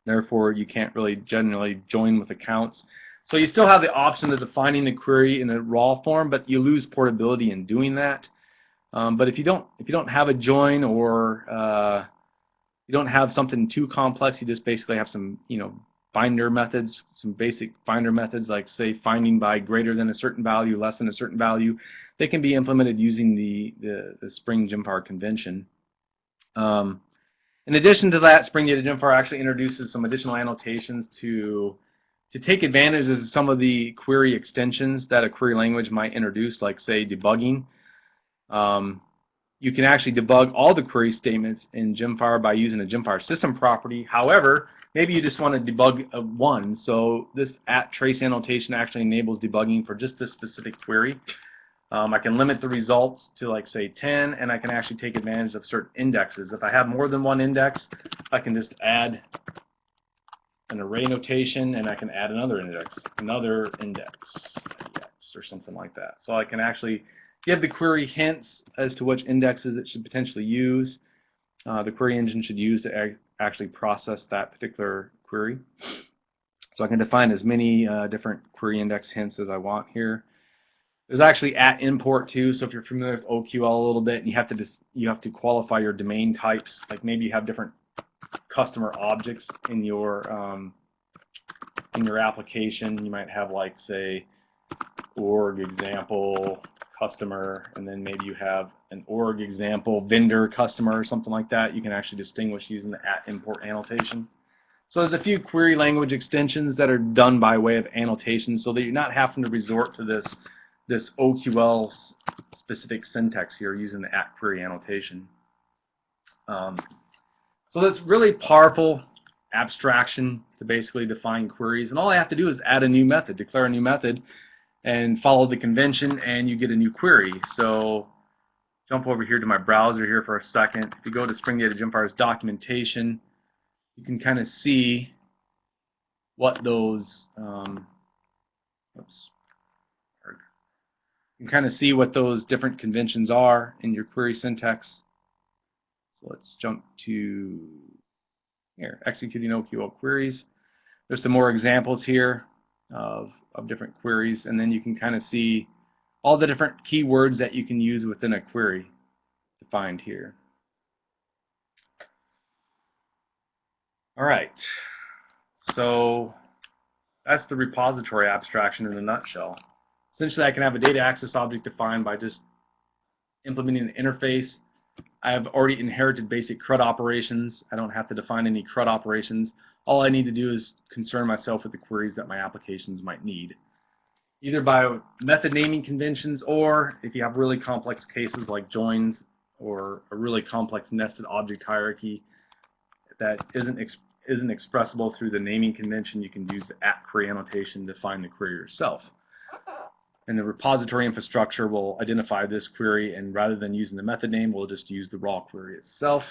Therefore, you can't really generally join with accounts. So you still have the option of defining the query in a raw form, but you lose portability in doing that. But if you don't have a join, or you don't have something too complex, you just basically have some finder methods, some basic finder methods, like, say, finding by greater than a certain value, less than a certain value. They can be implemented using the Spring GemFire convention. In addition to that, Spring Data GemFire actually introduces some additional annotations to take advantage of some of the query extensions that a query language might introduce, like, say, debugging. You can actually debug all the query statements in GemFire by using a GemFire system property. However, maybe you just want to debug one, so this @trace annotation actually enables debugging for just this specific query. I can limit the results to, like, say, 10, and I can actually take advantage of certain indexes. If I have more than one index, I can just add an array notation, and I can add another index, or something like that. So I can actually give the query hints as to which indexes it should potentially use. The query engine should use to actually process that particular query. So I can define as many different query index hints as I want here. There's actually @import too. So if you're familiar with OQL a little bit, and you have to qualify your domain types. Like, maybe you have different customer objects in your application. You might have, like, say, org example customer, and then maybe you have an org example vendor customer or something like that. You can actually distinguish using the @import annotation. So there's a few query language extensions that are done by way of annotation, so that you're not having to resort to this OQL specific syntax here using the @query annotation. So that's really powerful abstraction to basically define queries, and all I have to do is add a new method, declare a new method, and follow the convention, and you get a new query. So jump over here to my browser here for a second. If you go to Spring Data GemFire's documentation, you can kind of see what those you can kind of see what those different conventions are in your query syntax. So let's jump to here, executing OQL queries. There's some more examples here of different queries, and then you can kind of see all the different keywords that you can use within a query defined here. All right, so that's the repository abstraction in a nutshell. Essentially, I can have a data access object defined by just implementing an interface. I have already inherited basic CRUD operations. I don't have to define any CRUD operations. All I need to do is concern myself with the queries that my applications might need, either by method naming conventions, or if you have really complex cases like joins or a really complex nested object hierarchy that isn't expressible through the naming convention, you can use the @query annotation to find the query yourself. And the repository infrastructure will identify this query, and rather than using the method name, we'll just use the raw query itself.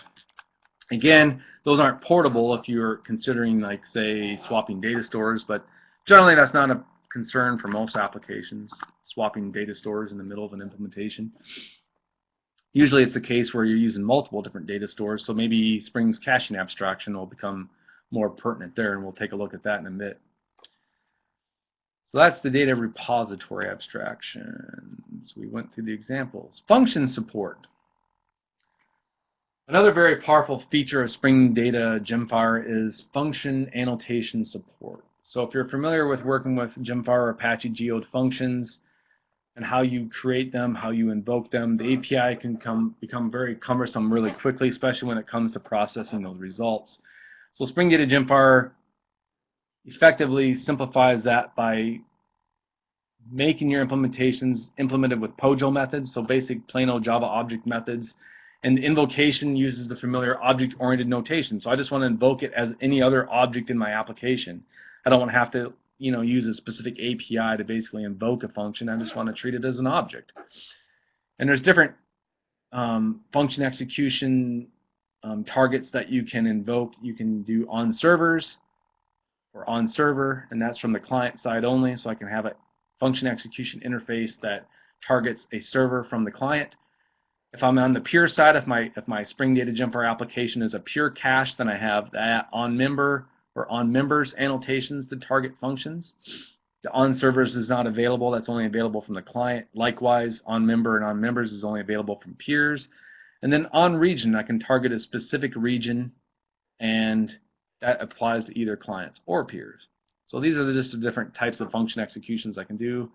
Again, those aren't portable if you're considering, like, say, swapping data stores, but generally that's not a concern for most applications, swapping data stores in the middle of an implementation. Usually it's the case where you're using multiple different data stores, so maybe Spring's caching abstraction will become more pertinent there, and we'll take a look at that in a bit. So that's the data repository abstraction. So we went through the examples. Function support. Another very powerful feature of Spring Data GemFire is function annotation support. So if you're familiar with working with GemFire or Apache Geode functions and how you create them, how you invoke them, the API can become very cumbersome really quickly, especially when it comes to processing those results. So Spring Data GemFire effectively simplifies that by making your implementations implemented with POJO methods, so basic plain old Java object methods. And invocation uses the familiar object-oriented notation. So I just want to invoke it as any other object in my application. I don't want to have to, use a specific API to basically invoke a function. I just want to treat it as an object. And there's different function execution targets that you can invoke. You can do on servers or on server, and that's from the client side only. So I can have a function execution interface that targets a server from the client. If I'm on the pure side, if my Spring Data GemFire application is a pure cache, then I have that on member or on members annotations to target functions. The on servers is not available. That's only available from the client. Likewise, on member and on members is only available from peers. And then on region, I can target a specific region, and that applies to either clients or peers. So these are just the different types of function executions I can do.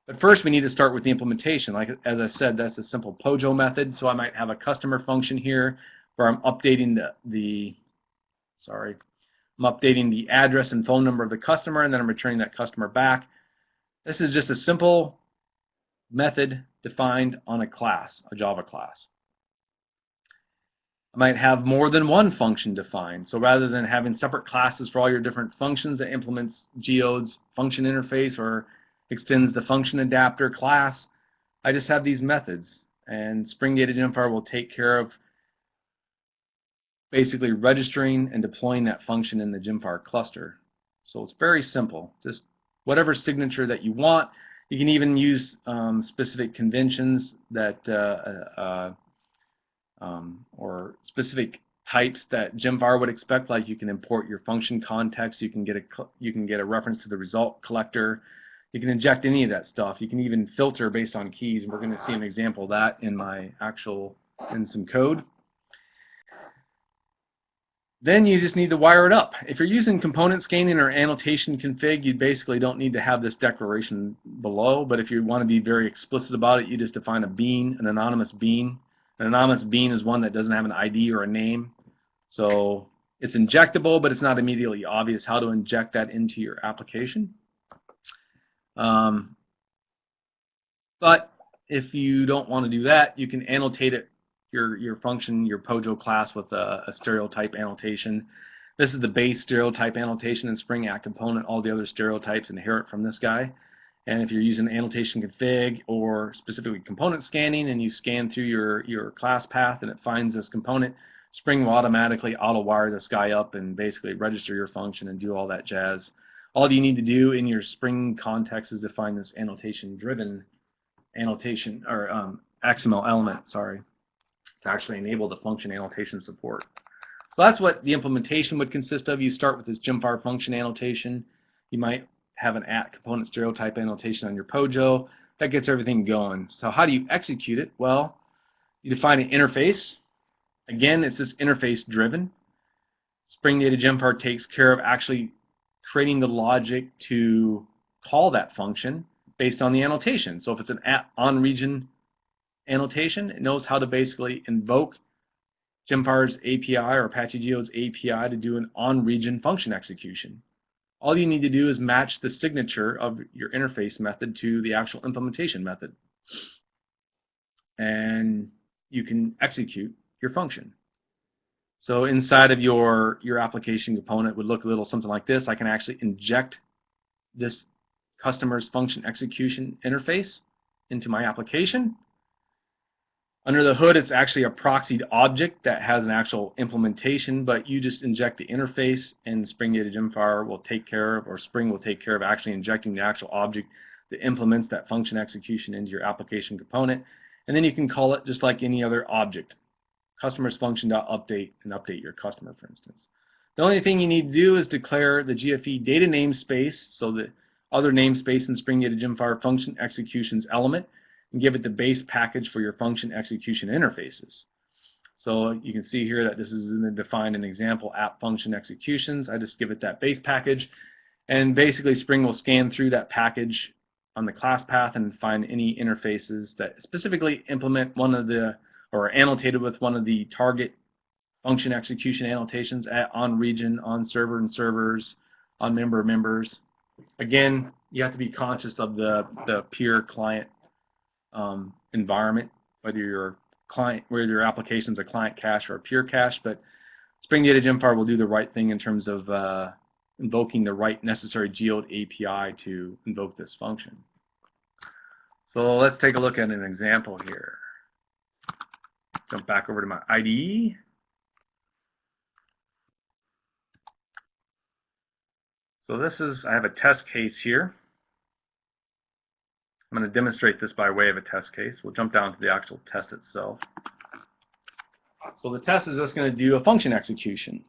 But first, we need to start with the implementation. Like, as I said, that's a simple POJO method. So I might have a customer function here where I'm updating the address and phone number of the customer, and then I'm returning that customer back. This is just a simple method defined on a class, a Java class. I might have more than one function defined. So rather than having separate classes for all your different functions, that implements Geode's function interface or extends the function adapter class, I just have these methods, and Spring Data GemFire will take care of basically registering and deploying that function in the GemFire cluster. So it's very simple. Just whatever signature that you want. You can even use specific conventions that or specific types that GemFire would expect. Like, you can import your function context. You can get a reference to the result collector. You can inject any of that stuff. You can even filter based on keys, and we're going to see an example of that in some code. Then you just need to wire it up. If you're using component scanning or annotation config, you basically don't need to have this declaration below, but if you want to be very explicit about it, you just define a bean, an anonymous bean. An anonymous bean is one that doesn't have an ID or a name. So it's injectable, but it's not immediately obvious how to inject that into your application. But if you don't want to do that, you can annotate it, your function, your POJO class, with a stereotype annotation. This is the base stereotype annotation in Spring @component. All the other stereotypes inherit from this guy. And if you're using annotation config or specifically component scanning, and you scan through your class path and it finds this component, Spring will automatically auto-wire this guy up and basically register your function and do all that jazz. All you need to do in your Spring context is define this annotation-driven annotation, or XML element, to actually enable the function annotation support. So that's what the implementation would consist of. You start with this GemFire function annotation. You might have an @component stereotype annotation on your POJO. That gets everything going. So how do you execute it? Well, you define an interface. Again, it's just interface driven. Spring Data GemFire takes care of actually creating the logic to call that function based on the annotation. So if it's an @onRegin annotation, it knows how to basically invoke GemFire's API or Apache Geode's API to do an on-region function execution. All you need to do is match the signature of your interface method to the actual implementation method, and you can execute your function. So inside of your application component would look a little something like this. I can actually inject this customer's function execution interface into my application. Under the hood, it's actually a proxied object that has an actual implementation, but you just inject the interface, and Spring Data GemFire will take care of, or Spring will take care of actually injecting the actual object that implements that function execution into your application component. And then you can call it just like any other object. Customers function.update and update your customer, for instance. The only thing you need to do is declare the GFE data namespace, so the other namespace in Spring Data GemFire function executions element, and give it the base package for your function execution interfaces. So you can see here that this is defined an example app function executions. I just give it that base package, and basically Spring will scan through that package on the class path and find any interfaces that specifically implement one of the, or annotated with one of the target function execution annotations on region, on server and servers, on members. Again, you have to be conscious of the peer client environment, whether your application's a client cache or a peer cache, but Spring Data GemFire will do the right thing in terms of invoking the right necessary Geode API to invoke this function. So let's take a look at an example here. Jump back over to my IDE. So I have a test case here. I'm going to demonstrate this by way of a test case. We'll jump down to the actual test itself. So the test is just going to do a function execution.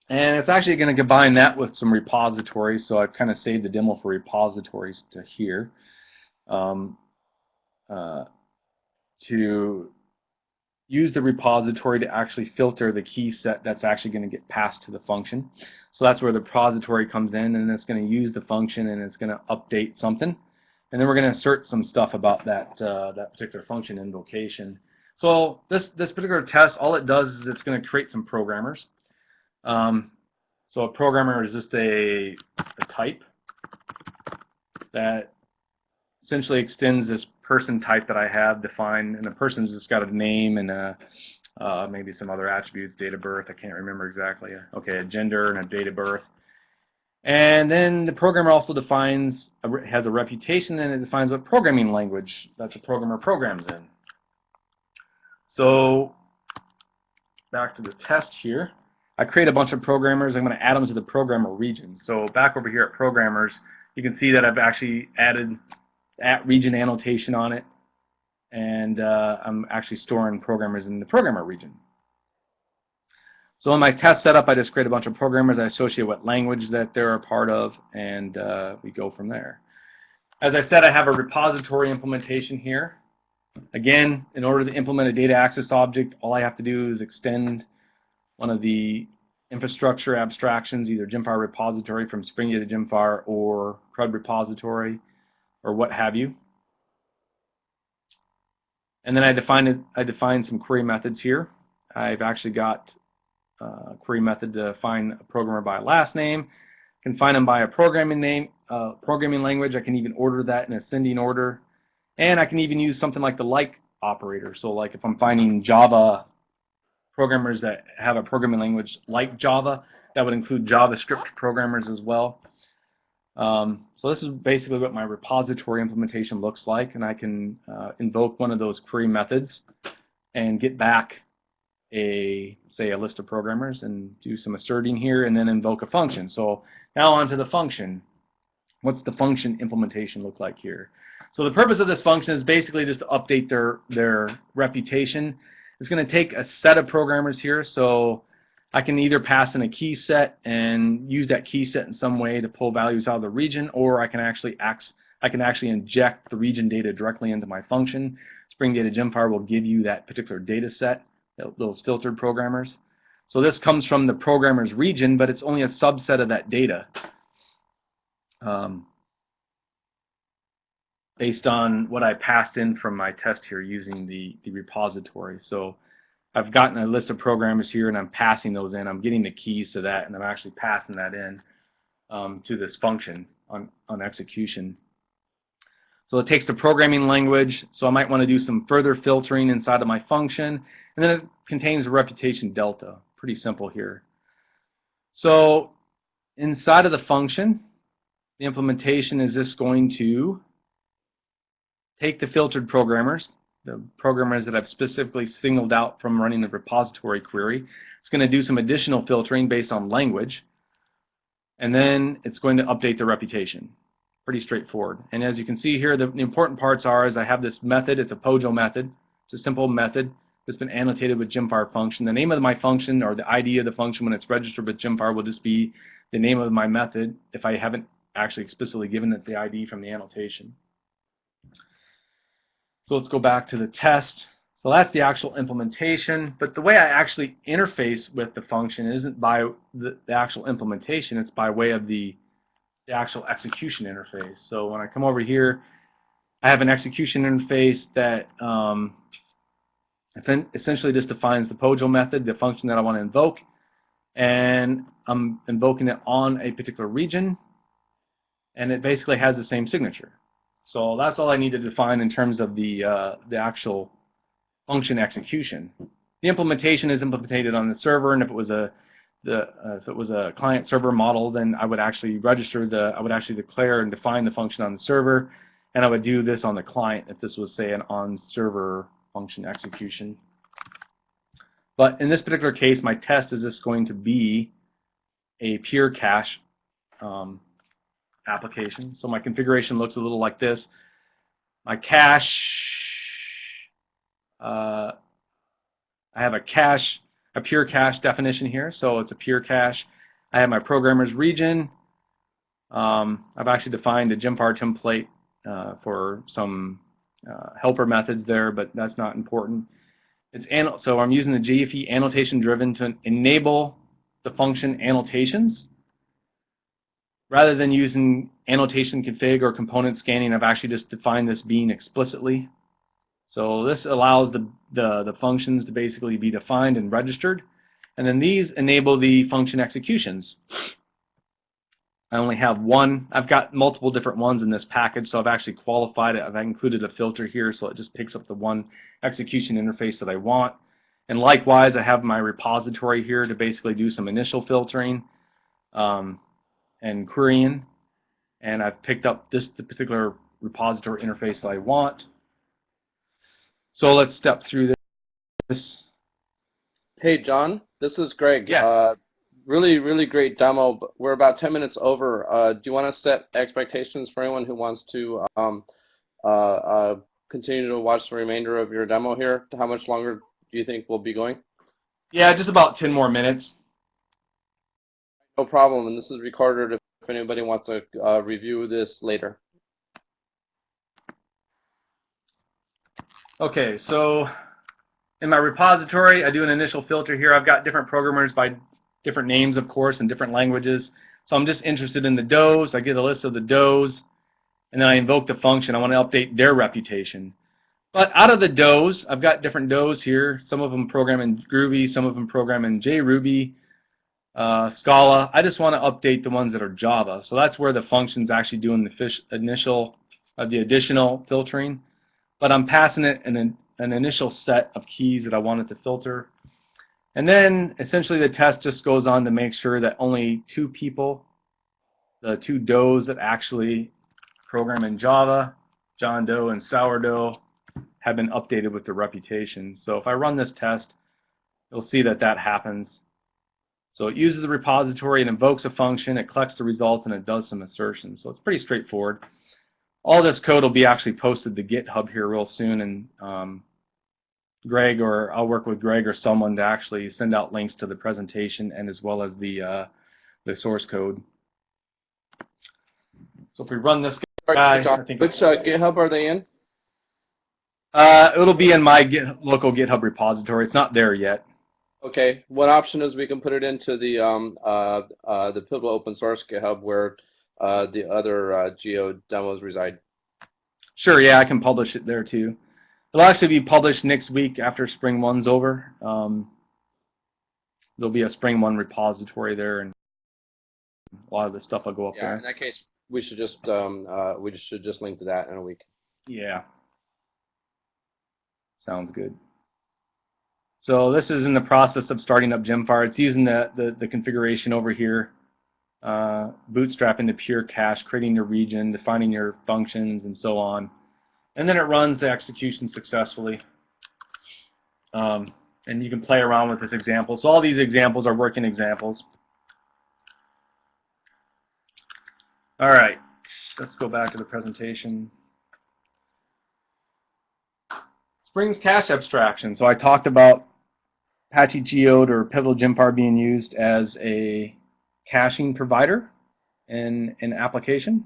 And it's actually going to combine that with some repositories. So I've kind of saved the demo for repositories to here to use the repository to actually filter the key set that's actually going to get passed to the function. So that's where the repository comes in, and it's going to use the function and it's going to update something. And then we're going to assert some stuff about that particular function invocation. So this particular test, all it does is it's going to create some programmers. So a programmer is just a type that essentially extends this person type that I have defined, and the person's just got a name and maybe some other attributes, date of birth, I can't remember exactly. Okay, a gender and a date of birth. And then the programmer also has a reputation, and it defines what programming language that the programmer programs in. So back to the test here. I create a bunch of programmers. I'm going to add them to the programmer region. So back over here at programmers, you can see that I've actually added @region annotation on it, and I'm actually storing programmers in the programmer region. So in my test setup, I just create a bunch of programmers. I associate what language that they're a part of, and we go from there. As I said, I have a repository implementation here. Again, in order to implement a data access object, all I have to do is extend one of the infrastructure abstractions, either GemFire repository from Spring Data GemFire or CRUD repository or what have you. And then I define some query methods here. I've actually got query method to find a programmer by a last name. I can find them by a programming name, programming language. I can even order that in ascending order. And I can even use something like the like operator. So like if I'm finding Java programmers that have a programming language like Java, that would include JavaScript programmers as well. So this is basically what my repository implementation looks like, and I can invoke one of those query methods and get back say a list of programmers and do some asserting here and then invoke a function. So now onto the function. What's the function implementation look like here? So the purpose of this function is basically just to update their reputation. It's going to take a set of programmers here, so I can either pass in a key set and use that key set in some way to pull values out of the region, or I can actually inject the region data directly into my function. Spring Data GemFire will give you that particular data set, those filtered programmers. So this comes from the programmer's region, but it's only a subset of that data based on what I passed in from my test here using the repository. So I've gotten a list of programmers here and I'm passing those in. I'm getting the keys to that and I'm actually passing that in to this function on execution. So it takes the programming language, so I might want to do some further filtering inside of my function, and then it contains the reputation delta. Pretty simple here. So inside of the function, the implementation is just going to take the filtered programmers, the programmers that I've specifically singled out from running the repository query. It's going to do some additional filtering based on language, and then it's going to update the reputation. Pretty straightforward. And as you can see here, the important parts are I have this method. It's a POJO method. It's a simple method that's been annotated with GemFire function. The name of my function, or the ID of the function when it's registered with GemFire, will just be the name of my method if I haven't actually explicitly given it the ID from the annotation. So let's go back to the test. So that's the actual implementation, but the way I actually interface with the function isn't by the actual implementation, it's by way of the actual execution interface. So when I come over here, I have an execution interface that essentially just defines the POJO method, the function that I want to invoke, and I'm invoking it on a particular region, and it basically has the same signature. So that's all I need to define in terms of the actual function execution. The implementation is implemented on the server, and if it was a client server model, then I would actually declare and define the function on the server, and I would do this on the client if this was, say, an on-server function execution. But in this particular case, my test is just going to be a pure cache application. So my configuration looks a little like this. My cache, I have a pure cache definition here, so it's a pure cache. I have my programmer's region. I've actually defined a GemFire template for some helper methods there, but that's not important. So I'm using the GFE annotation driven to enable the function annotations. Rather than using annotation config or component scanning, I've actually just defined this bean explicitly. So this allows the functions to basically be defined and registered. And then these enable the function executions. I only have one. I've got multiple different ones in this package, so I've actually qualified it. I've included a filter here, so it just picks up the one execution interface that I want. And likewise, I have my repository here to basically do some initial filtering and querying. And I've picked up the particular repository interface that I want. So let's step through this. Hey, John, this is Greg. Yes. Really, really great demo. But we're about 10 minutes over. Do you want to set expectations for anyone who wants to continue to watch the remainder of your demo here? How much longer do you think we'll be going? Yeah, just about 10 more minutes. No problem. And this is recorded if anybody wants to review this later. Okay, so in my repository, I do an initial filter here. I've got different programmers by different names, of course, and different languages. So I'm just interested in the does. I get a list of the does, and then I invoke the function. I want to update their reputation. But out of the does, I've got different does here. Some of them program in Groovy, some of them program in JRuby, Scala. I just want to update the ones that are Java. So that's where the function's actually doing the additional filtering. But I'm passing it an initial set of keys that I want it to filter. And then essentially the test just goes on to make sure that only two people, the two does that actually program in Java, John Doe and Sourdough, have been updated with the reputation. So if I run this test, you'll see that that happens. So it uses the repository, it invokes a function, it collects the results, and it does some assertions. So it's pretty straightforward. All this code will be actually posted to GitHub here real soon, and Greg, or I'll work with Greg or someone to actually send out links to the presentation and as well as the source code. So if we run this guy, I think which GitHub are they in? it'll be in my local GitHub repository. It's not there yet. Okay. One option is we can put it into the Pivotal open source GitHub where the other Geode demos reside. Sure, yeah, I can publish it there too. It'll actually be published next week after Spring 1's over. There'll be a Spring 1 repository there, and a lot of the stuff will go up Yeah, there. in that case, we should just link to that in a week. Yeah, sounds good. So this is in the process of starting up GemFire. It's using the configuration over here, bootstrapping the pure cache, creating your region, defining your functions, and so on. And then it runs the execution successfully. And you can play around with this example. So all these examples are working examples. All right, let's go back to the presentation. Spring's cache abstraction. So I talked about Apache Geode or Pivotal GemFire being used as a caching provider in an application.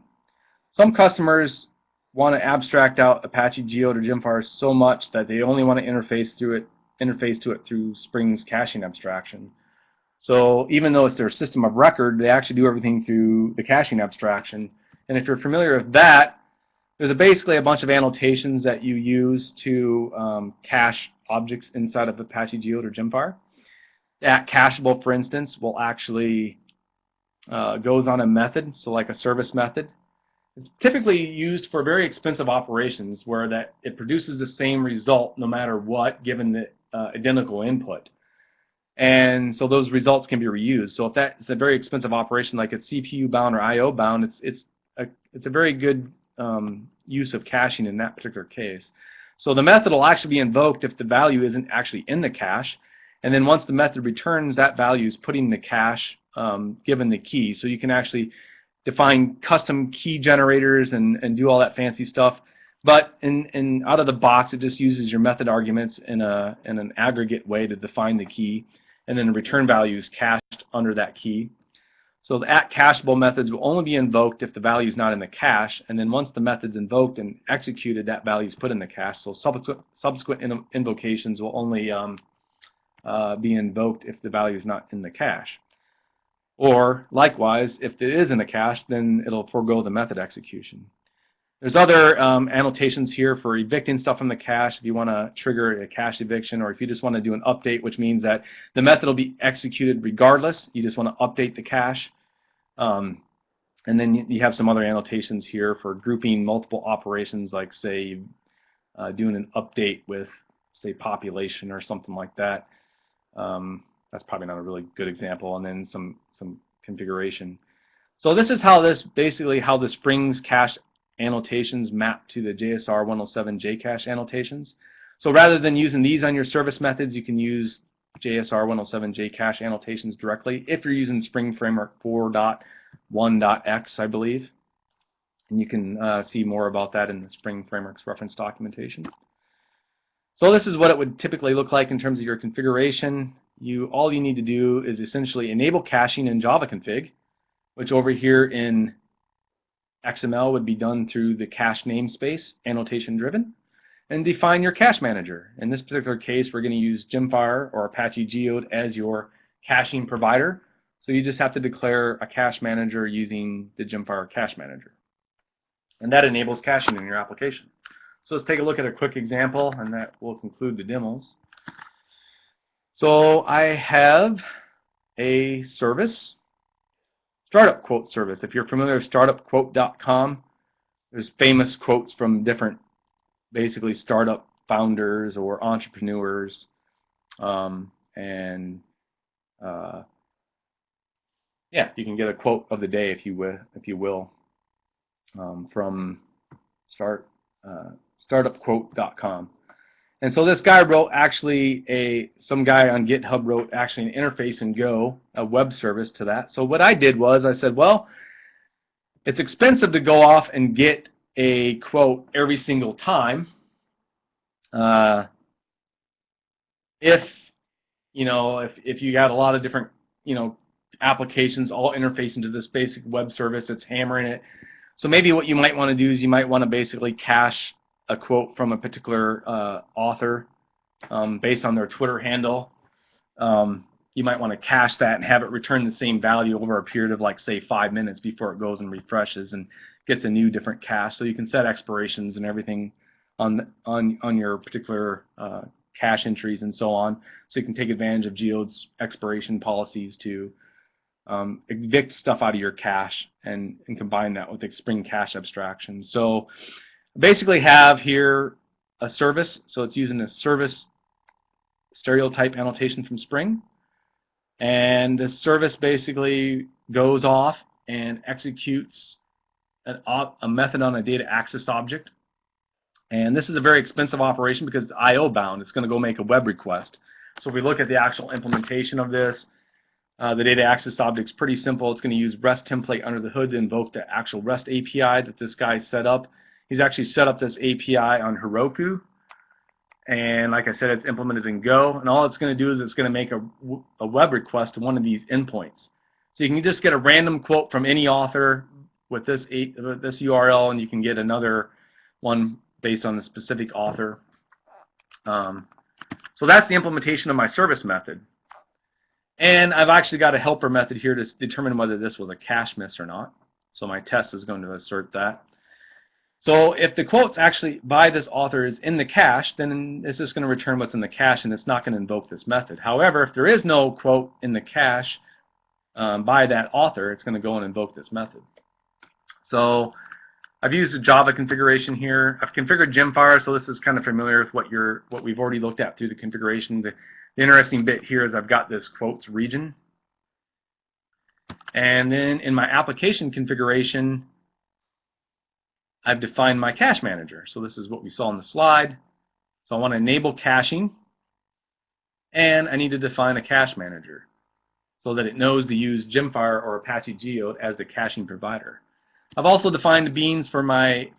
Some customers want to abstract out Apache Geode or GemFire so much that they only want to interface to it through Spring's caching abstraction. So even though it's their system of record, they actually do everything through the caching abstraction. And if you're familiar with that, there's basically a bunch of annotations that you use to cache objects inside of Apache Geode or GemFire. That cacheable, for instance, will actually goes on a method, so like a service method. It's typically used for very expensive operations where that it produces the same result no matter what, given the identical input. And so those results can be reused. So if that's a very expensive operation, like it's CPU bound or IO bound, it's a very good use of caching in that particular case. So the method will actually be invoked if the value isn't actually in the cache. And then once the method returns, that value is put in the cache given the key. So you can actually define custom key generators and do all that fancy stuff. But in out of the box, it just uses your method arguments in an aggregate way to define the key. And then the return value is cached under that key. So the @cacheable methods will only be invoked if the value is not in the cache, and then once the method's invoked and executed, that value is put in the cache. So subsequent invocations will only be invoked if the value is not in the cache. Or likewise, if it is in the cache, then it'll forego the method execution. There's other annotations here for evicting stuff from the cache if you want to trigger a cache eviction, or if you just want to do an update, which means that the method will be executed regardless. You just want to update the cache. And then you have some other annotations here for grouping multiple operations, like say doing an update with say population or something like that. That's probably not a really good example. And then some configuration. So this is how basically how the Spring's cache annotations map to the JSR 107 JCache annotations. So rather than using these on your service methods, you can use JSR 107 JCache annotations directly if you're using Spring Framework 4.1.x, I believe. And you can see more about that in the Spring Framework's reference documentation. So this is what it would typically look like in terms of your configuration. All you need to do is essentially enable caching in Java config, which over here in XML would be done through the cache namespace, annotation driven, and define your cache manager. In this particular case, we're going to use GemFire or Apache Geode as your caching provider. So you just have to declare a cache manager using the GemFire cache manager. And that enables caching in your application. So let's take a look at a quick example, and that will conclude the demos. So I have a service, startup quote service. If you're familiar with startupquote.com, there's famous quotes from different, basically startup founders or entrepreneurs, yeah, you can get a quote of the day if you will, from startupquote.com. And so this guy wrote some guy on GitHub wrote actually an interface in Go, a web service to that. So what I did was I said, well, it's expensive to go off and get a quote every single time. If you got a lot of different, applications all interfacing to this basic web service, it's hammering it. So maybe what you might want to do is you might want to basically cache a quote from a particular author based on their Twitter handle. You might want to cache that and have it return the same value over a period of, like, say, 5 minutes before it goes and refreshes and gets a new different cache. So you can set expirations and everything on your particular cache entries and so on. So you can take advantage of Geode's expiration policies to evict stuff out of your cache and combine that with the Spring cache abstraction. So basically have here a service. So it's using a service stereotype annotation from Spring. And the service basically goes off and executes a method on a data access object. And this is a very expensive operation because it's I/O bound. It's going to go make a web request. So if we look at the actual implementation of this, the data access object is pretty simple. It's going to use REST template under the hood to invoke the actual REST API that this guy set up. He's actually set up this API on Heroku. And like I said, it's implemented in Go. And all it's going to do is it's going to make a web request to one of these endpoints. So you can just get a random quote from any author with this URL, and you can get another one based on the specific author. So that's the implementation of my service method. And I've actually got a helper method here to determine whether this was a cache miss or not. So my test is going to assert that. So if the quote's actually by this author is in the cache, then it's just going to return what's in the cache, and it's not going to invoke this method. However, if there is no quote in the cache by that author, it's going to go and invoke this method. So I've used a Java configuration here. I've configured GemFire, so this is kind of familiar with what we've already looked at through the configuration. The interesting bit here is I've got this quotes region. And then in my application configuration, I've defined my cache manager. So this is what we saw on the slide. So I want to enable caching, and I need to define a cache manager so that it knows to use GemFire or Apache Geode as the caching provider. I've also defined the beans for my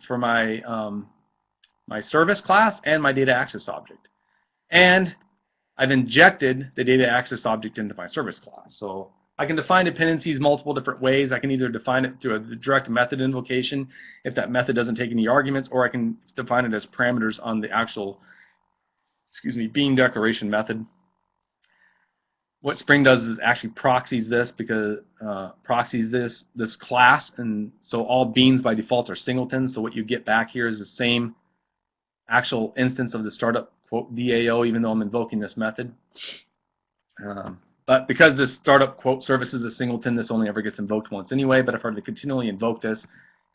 service class and my data access object. And I've injected the data access object into my service class. So I can define dependencies multiple different ways. I can either define it through a direct method invocation if that method doesn't take any arguments, or I can define it as parameters on the actual, bean declaration method. What Spring does is actually proxies this because proxies this class, and so all beans by default are singletons. So what you get back here is the same actual instance of the startup quote DAO, even though I'm invoking this method. But because this startup quote service is a singleton, this only ever gets invoked once anyway. But if I were to continually invoke this,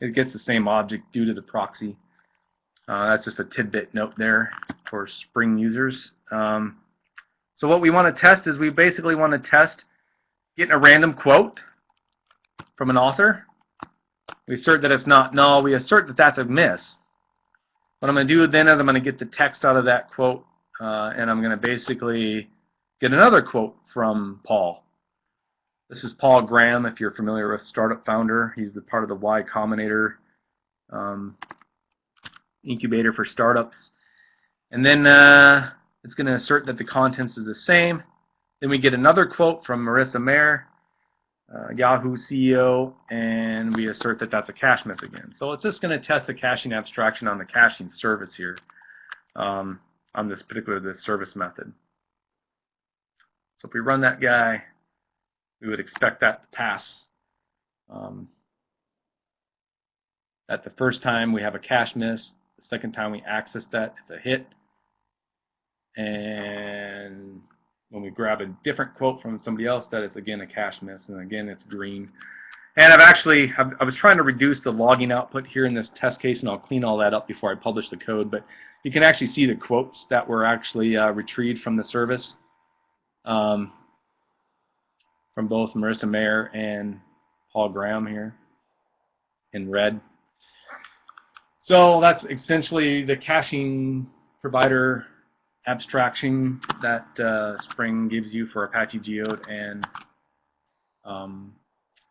it gets the same object due to the proxy. That's just a tidbit note there for Spring users. So what we want to test is we basically want to test getting a random quote from an author. We assert that it's not null. We assert that that's a miss. What I'm going to do then is I'm going to get the text out of that quote, and I'm going to basically get another quote from Paul. This is Paul Graham, if you're familiar with Startup Founder. He's the part of the Y Combinator incubator for startups. And then it's going to assert that the contents is the same. Then we get another quote from Marissa Mayer, Yahoo CEO, and we assert that that's a cache miss again. So it's just going to test the caching abstraction on the caching service here on this service method. So if we run that guy, we would expect that to pass. At the first time we have a cache miss, the second time we access that, it's a hit. And when we grab a different quote from somebody else, that it's again a cache miss, and again it's green. And I was trying to reduce the logging output here in this test case, and I'll clean all that up before I publish the code, but you can actually see the quotes that were actually retrieved from the service from both Marissa Mayer and Paul Graham here in red. So that's essentially the caching provider abstraction that Spring gives you for Apache Geode and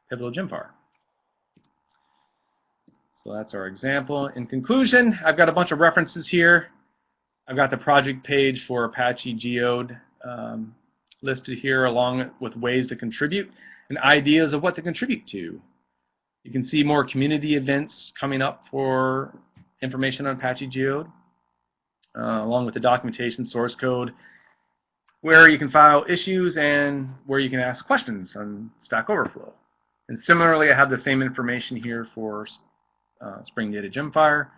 Pivotal GemFire. So that's our example. In conclusion, I've got a bunch of references here. I've got the project page for Apache Geode listed here, along with ways to contribute and ideas of what to contribute to. You can see more community events coming up for information on Apache Geode, along with the documentation, source code, where you can file issues and where you can ask questions on Stack Overflow. And similarly, I have the same information here for Spring Data GemFire.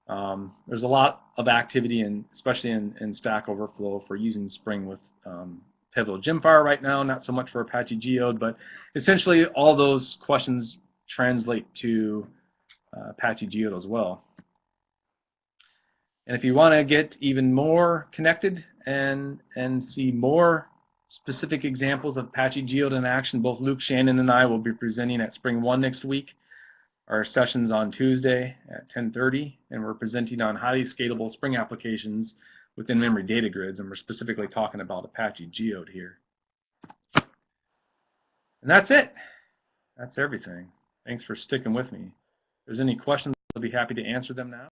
There's a lot of activity, especially in Stack Overflow, for using Spring with Pivotal GemFire right now, not so much for Apache Geode, but essentially all those questions translate to Apache Geode as well. And if you want to get even more connected and see more specific examples of Apache Geode in action, both Luke, Shannon, and I will be presenting at Spring 1 next week. Our session's on Tuesday at 10:30, and we're presenting on highly scalable Spring applications within memory data grids, and we're specifically talking about Apache Geode here. And that's it. That's everything. Thanks for sticking with me. If there's any questions, I'll be happy to answer them now.